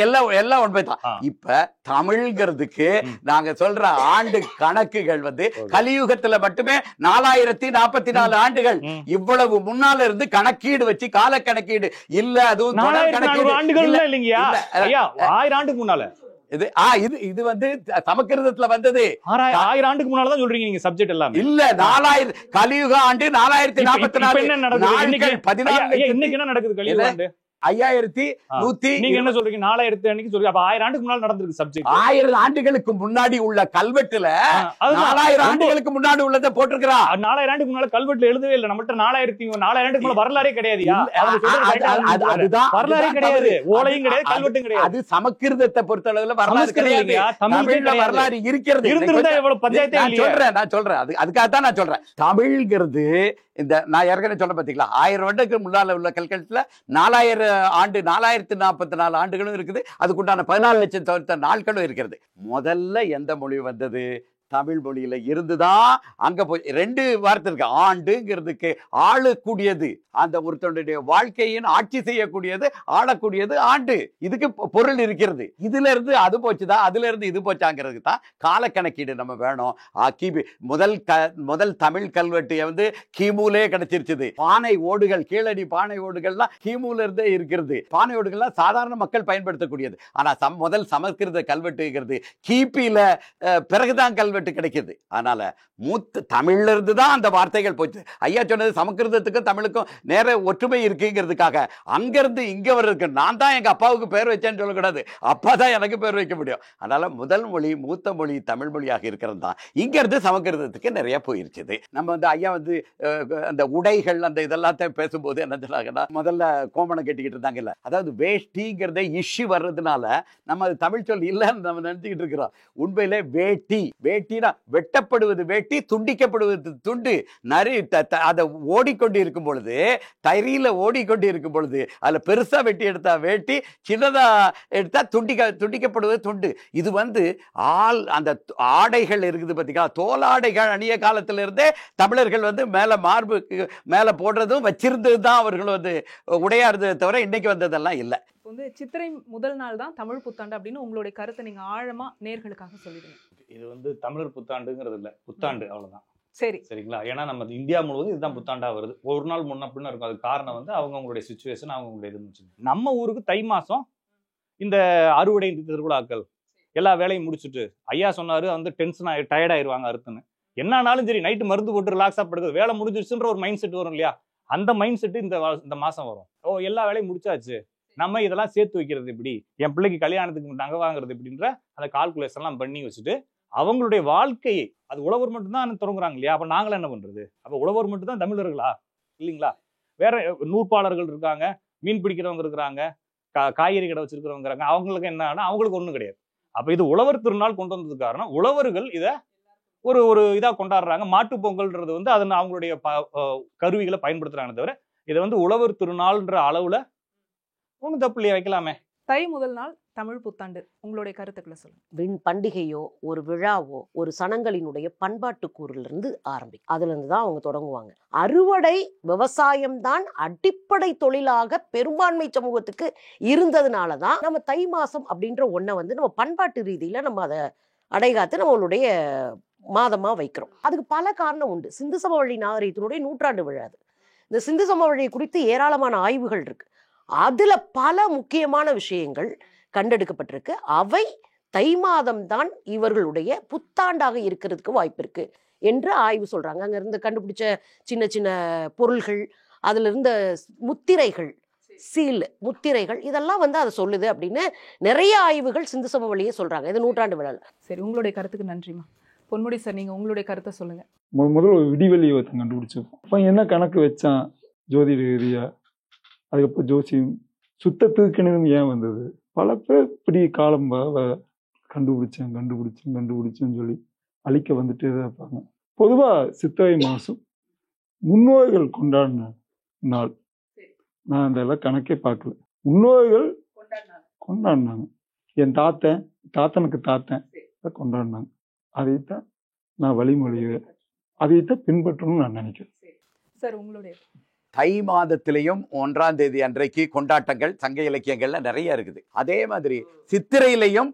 எல்லாம் உண்மைதான். இப்ப தமிழ்ங்கிறதுக்கு நாங்க சொல்ற ஆண்டு கணக்குகள் வந்து கலியுகத்துல மட்டுமே 4044 ஆண்டுகள். இவ்வளவு முன்னால இருந்து கணக்கீடு வச்சு கால கணக்கீடு இல்ல, அதுவும் ஆண்டுகள் இல்லைங்கயா, 1000 ஆண்டுக்கு முன்னால. இது வந்து சமஸ்கிருதத்துல வந்தது. 1000 ஆண்டுக்கு முன்னாலதான் சொல்றீங்க நீங்க சப்ஜெக்ட் எல்லாம் இல்ல. 4000 கலியுக ஆண்டு 4044. என்ன நடக்குது இன்னைக்கு? என்ன நடக்குது கலியுக ஆண்டு? 5100. நீங்க என்ன சொல்றீங்க? 4000 அன்னைக்கு சொல்றீங்க. அப்ப 1000 ஆண்டுக்கு முன்னாடி நடந்திருக்கு சப்ஜெக்ட். 1000 ஆண்டுகளுக்கு முன்னாடி உள்ள கல்வெட்டுல 4000 ஆண்டுகளுக்கு முன்னாடி உள்ளதை போட்டிருக்கிறா. 4000 ஆண்டுக்கு முன்னால கல்வெட்டுல எழுதவே இல்ல. நம்மகிட்ட 4000 ஆண்டுக்கு முன்னால வரலாறே கிடையாது. வரலாறே கிடையாது, ஓலையும் கிடையாது, கல்வெட்டும் கிடையாது. அது சமஸ்கிருதத்தை பொறுத்தளவுல வரலாறு கிடையாது. தமிழ்ல வரலாறு இருக்கிறது. இருந்திருந்தா எவ்வளவு பஞ்சாயத்தே இல்லையா? நான் சொல்றேன். அதுக்காகத்தான் நான் சொல்றேன். தமிழ்ங்கிறது இந்த நான் ஏற்கனவே சொல்ல பாத்தீங்களா, 1000 வருடத்துக்கு முன்னால உள்ள கல்கெட்டுல 4000 ஆண்டு 4044 ஆண்டுகளும் இருக்குது. அதுக்குண்டான 14 லட்சம் நாட்களும் இருக்கிறது. முதல்ல எந்த மொழி வந்தது? தமிழ் மொழியில இருந்துதான் அங்க போய் 2 வார்த்தை இருக்கு. ஆண்டுங்கிறதுக்கு ஆளக்கூடியது, அந்த ஒருத்தனுடைய வாழ்க்கையின் ஆட்சி செய்யக்கூடியது, ஆளக்கூடியது ஆண்டு. இதுக்கு பொருள் இருக்கிறது. இதுல இருந்து அது போச்சுதான், அதுல இருந்து இது போச்சாங்கிறதுக்கு தான் கால கணக்கீடு நம்ம வேணும். கிபி முதல் தமிழ் கல்வெட்டு வந்து கிமுலே கிடைச்சிருச்சுது. பானை ஓடுகள், கீழடி பானை ஓடுகள்லாம் கிமுல இருந்தே இருக்கிறது. பானை ஓடுகள்லாம் சாதாரண மக்கள் பயன்படுத்தக்கூடியது. ஆனா முதல் சமஸ்கிருத கல்வெட்டுங்கிறது கிபியில பிறகுதான் கல்வெட்டு கிடைக்குது. அதனால மூத்த தமிழ்ல இருந்து தான் அந்த வார்த்தைகள் போச்சு. ஐயா சொன்னது சமஸ்கிருதத்துக்கும் தமிழுக்கும் நேர ஒற்றுமை இருக்குங்கிறதுக்காக அங்கிருந்து இங்க வர்றதுக்கு நான் தான் எங்க அப்பாவுக்கு பேர் வச்சேன்னு சொல்லக்கூடாது, அப்பா தான் எனக்கு பேர் வைக்க முடியும். அதனால முதல் மொழி மூத்த மொழி தமிழ் மொழியாக இருக்கிறது தான். இங்க இருந்து சமஸ்கிருதத்துக்கு நிறைய போயிருச்சுது. நம்ம வந்து ஐயா வந்து அந்த உடைகள் அந்த இதெல்லாத்தையும் பேசும்போது என்ன சொன்னாங்கன்னா, முதல்ல கோமணம் கட்டிக்கிட்டு இருந்தாங்கல்ல, அதாவது வேஷ்டிங்கிறத இஷ்யூ வர்றதுனால நம்ம அது தமிழ் சொல் இல்லைன்னு நம்ம நினைச்சுக்கிட்டு இருக்கிறோம். உண்மையிலே வேட்டி, வேட்டினா வெட்டப்படுவது வேட்டி, துண்டிக்கப்படுவது துண்டு. நரி அதை ஓடிக்கொண்டு இருக்கும் பொழுது, தறியில ஓடிக்கொண்டு இருக்கும் பொழுது அதுல பெருசா வெட்டி எடுத்தா வேட்டி, சின்னதா எடுத்தா துண்டிக்கப்படுவது துண்டு. இது வந்து அந்த ஆடைகள் இருக்குது பார்த்தீங்களா, தோலாடைகள் அணிய காலத்துல இருந்தே தமிழர்கள் வந்து மேல மார்புக்கு மேல போடுறதும் வச்சிருந்தது தான் அவர்கள் வந்து உடையா இருந்ததை தவிர இன்னைக்கு வந்ததெல்லாம் இல்லை. வந்து சித்திரை முதல் நாள் தான் தமிழ் புத்தாண்டு அப்படின்னு உங்களுடைய கருத்தை நீங்க ஆழமா நேர்களுக்காக சொல்லிடுங்க. இது வந்து தமிழர் புத்தாண்டுங்கிறது இல்ல, புத்தாண்டு அவ்வளவுதான். சரி, சரிங்களா? ஏன்னா நம்ம இந்தியா முழுவதும் இதுதான் புத்தாண்டா வருது. ஒரு நாள் முன்ன பின்ன இருக்கும். அதுக்கு காரணம் வந்து அவங்களுடைய சிச்சுவேஷன், அவங்களுடைய இது. நம்ம ஊருக்கு தை மாசம் இந்த அறுவடை திருவிழாக்கள் எல்லா வேலையும் முடிச்சுட்டு ஐயா சொன்னாரு வந்து டென்ஷன் டயர்ட் ஆயிருவாங்க அறுத்துன்னு. என்னாலும் சரி நைட்டு மருந்து போட்டு ரிலாக்ஸா படுக்குது, வேலை முடிஞ்சிருச்சுன்ற ஒரு மைண்ட் செட் வரும் இல்லையா? அந்த மைண்ட் செட் இந்த மாசம் வரும். எல்லா வேலையும் முடிச்சாச்சு, நம்ம இதெல்லாம் சேர்த்து வைக்கிறது எப்படி, என் பிள்ளைக்கு கல்யாணத்துக்கு நகை வாங்குறது எப்படின்ற அந்த கால்குலேஷன் எல்லாம் பண்ணி வச்சுட்டு அவங்களுடைய வாழ்க்கையை, அது உழவர் மட்டும்தான் தொடங்குறாங்க இல்லையா? அப்ப நாங்களும் என்ன பண்றது? அப்ப உழவர் மட்டும் தான் தமிழர்களா? இல்லைங்களா? வேற நூற்பாளர்கள் இருக்காங்க, மீன் பிடிக்கிறவங்க இருக்கிறாங்க, காய்கறி கடை வச்சிருக்கிறவங்க இருக்காங்க. அவங்களுக்கு என்ன, அவங்களுக்கு ஒண்ணும் கிடையாது. அப்ப இது உழவர் திருநாள் கொண்டு வந்தது காரணம் உழவர்கள் இதை ஒரு இதா கொண்டாடுறாங்க. மாட்டு பொங்கல்ன்றது வந்து அதை அவங்களுடைய கருவிகளை பயன்படுத்துறாங்க தவிர இதை வந்து உழவர் திருநாள்ன்ற அளவுல ஒன்றும் தப்பு இல்லையா, வைக்கலாமே. தை முதல் நாள் தமிழ் புத்தாண்டு, உங்களுடைய கருத்துக்களை சொல்லுங்க. பண்டிகையோ ஒரு விழாவோ ஒரு சனங்களினுடைய பண்பாட்டு கூறிலிருந்து ஆரம்பிக்கும். அதுல இருந்து தான் அவங்க தொடங்குவாங்க. அறுவடை விவசாயம் தான் அடிப்படை தொழிலாக பெரும்பான்மை சமூகத்துக்கு இருந்ததுனாலதான் நம்ம தை மாசம் அப்படின்ற ஒன்றை வந்து நம்ம பண்பாட்டு ரீதியில நம்ம அதை அடைகாத்து நம்மளுடைய மாதமா வைக்கிறோம். அதுக்கு பல காரணம் உண்டு. சிந்து சமவெளி நாகரிகத்தினுடைய 100ஆண்டு விழா. இந்த சிந்து சமவெளியை குறித்து ஏராளமான ஆய்வுகள் இருக்கு. அதுல பல முக்கியமான விஷயங்கள் கண்டெடுக்கப்பட்டிருக்கு. அவை தை மாதம் தான் இவர்களுடைய புத்தாண்டாக இருக்கிறதுக்கு வாய்ப்பு இருக்கு. என்று ஆய்வு சொல்றாங்க. அங்க இருந்து கண்டுபிடிச்ச சின்ன சின்ன பொருள்கள், அதுல இருந்த முத்திரைகள், சீல் முத்திரைகள், இதெல்லாம் வந்து அதை சொல்லுது அப்படின்னு நிறைய ஆய்வுகள் சிந்து சமவெளியே சொல்றாங்க. இது நூற்றாண்டு விழால. சரி, உங்களுடைய கருத்துக்கு நன்றிமா. பொன்முடி சார், நீங்க உங்களுடைய கருத்தை சொல்லுங்க. முதல்ல ஒரு விடிவெளியை ஒருத்தன் கண்டுபிடிச்சோம். அப்போ என்ன கணக்கு வச்சான் ஜோதிட ரீதியா, அதுக்கப்புறம் ஜோசியம், சுத்தத்துக்குன்னு ஏன் வந்தது, பல பேர் இப்படி காலம் கண்டுபிடிச்சேன்னு சொல்லி அழிக்க வந்துட்டே தான் இருப்பாங்க. பொதுவா சித்திரை மாசம் முன்னோர்கள் கொண்டாடின நாள். நான் அதெல்லாம் கணக்கே பார்க்கல. முன்னோர்கள் கொண்டாடினாங்க. என் தாத்தனுக்கு தாத்தன் கொண்டாடினாங்க. அதைத்தான் நான் வழிமொழியை அதைத்தான் பின்பற்றணும்னு நான் நினைக்கிறேன். சார், உங்களுடைய தை மாதத்திலையும் 1ஆம் தேதி அன்றைக்கு கொண்டாட்டங்கள் சங்க இலக்கியங்கள்ல நிறைய இருக்குது. அதே மாதிரி சித்திரையிலையும்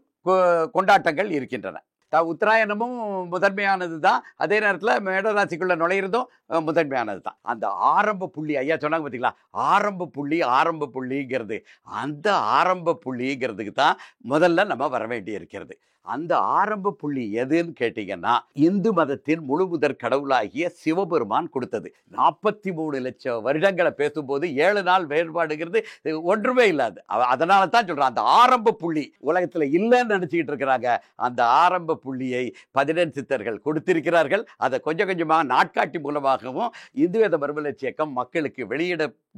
கொண்டாட்டங்கள் இருக்கின்றன. உத்தராயணமும் முதன்மையானது தான். அதே நேரத்தில் மேடராசிக்குள்ள நுழையிறதும் முதன்மையானது தான். அந்த ஆரம்ப புள்ளி, ஐயா சொன்னாங்க பார்த்தீங்களா, ஆரம்ப புள்ளிங்கிறது, அந்த ஆரம்ப புள்ளிங்கிறதுக்கு தான் முதல்ல நம்ம வர வேண்டி இருக்கிறது. அந்த ஆரம்ப புள்ளி எதுன்னு கேட்டீங்கன்னா, இந்து மதத்தின் முழு முதற் கடவுளாகிய சிவபெருமான் கொடுத்தது. 43 லட்சம் வருடங்களை பேசும்போது 7 நாள் வேறுபாடுங்கிறது ஒன்றுமே இல்லாது. அதனால தான் சொல்றேன், அந்த ஆரம்ப புள்ளி உலகத்துல இல்லைன்னு நினைச்சுக்கிட்டு இருக்கிறாங்க. அந்த ஆரம்ப புள்ளியை 14 சித்தர்கள் கொடுத்திருக்கிறார்கள். அதை கொஞ்சம் கொஞ்சமாக நாட்காட்டி மூலமாகவும் இந்து வேத மறுமலர்ச்சி இயக்கம் மக்களுக்கு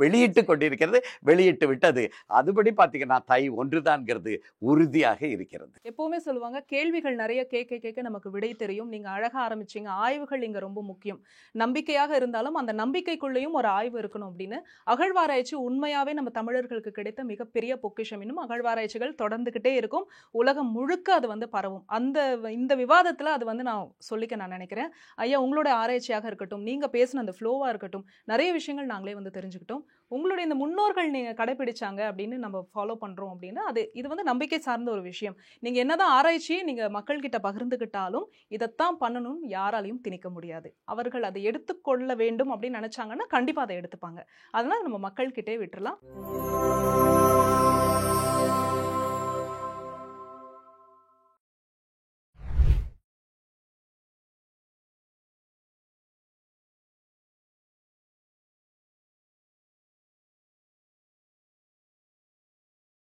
வெளியிட்டு கொண்டிருக்கிறது, வெளியிட்டு விட்டது. அதுபடி பார்த்தீங்கன்னா தை 1 தான்ங்கிறது உறுதியாக இருக்கிறது. எப்பவுமே சொல்லுவாங்க, கேள்விகள் நிறைய கேட்க நமக்கு விடை தெரியும். நீங்க அழகா ஆரம்பிச்சீங்க. ஆய்வுகள் இங்க ரொம்ப முக்கியம். நம்பிக்கையாக இருந்தாலும் அந்த நம்பிக்கைக்குள்ளேயும் ஒரு ஆய்வு இருக்கணும் அப்படின்னு. அகழ்வாராய்ச்சி உண்மையாவே நம்ம தமிழர்களுக்கு கிடைத்த மிகப்பெரிய பொக்கிஷம். இன்னும் அகழ்வாராய்ச்சிகள் தொடர்ந்துகிட்டே இருக்கும். உலகம் முழுக்க அது வந்து பரவும். இந்த விவாதத்துல அது வந்து நான் சொல்லிக்க நான் நினைக்கிறேன். ஐயா, உங்களோட ஆராய்ச்சியாக இருக்கட்டும், நீங்க பேசின அந்த ஃப்ளோவா இருக்கட்டும், நிறைய விஷயங்கள் நாங்களே வந்து தெரிஞ்சுக்கிட்டோம். உங்களுடைய இந்த முன்னோர்கள் நீங்க கடைபிடிச்சாங்க அப்படின்னு நம்ம ஃபாலோ பண்றோம் அப்படின்னா இது வந்து நம்பிக்கை சார்ந்த ஒரு விஷயம். நீங்க என்னதான் ஆராய்ச்சியை நீங்க மக்கள் கிட்ட பகிர்ந்துகிட்டாலும் இதைத்தான் பண்ணணும்னு யாராலையும் திணிக்க முடியாது. அவர்கள் அதை எடுத்துக்கொள்ள வேண்டும் அப்படின்னு நினைச்சாங்கன்னா கண்டிப்பா அதை எடுத்துப்பாங்க. அதனால நம்ம மக்கள் கிட்டே விட்டுறலாம்.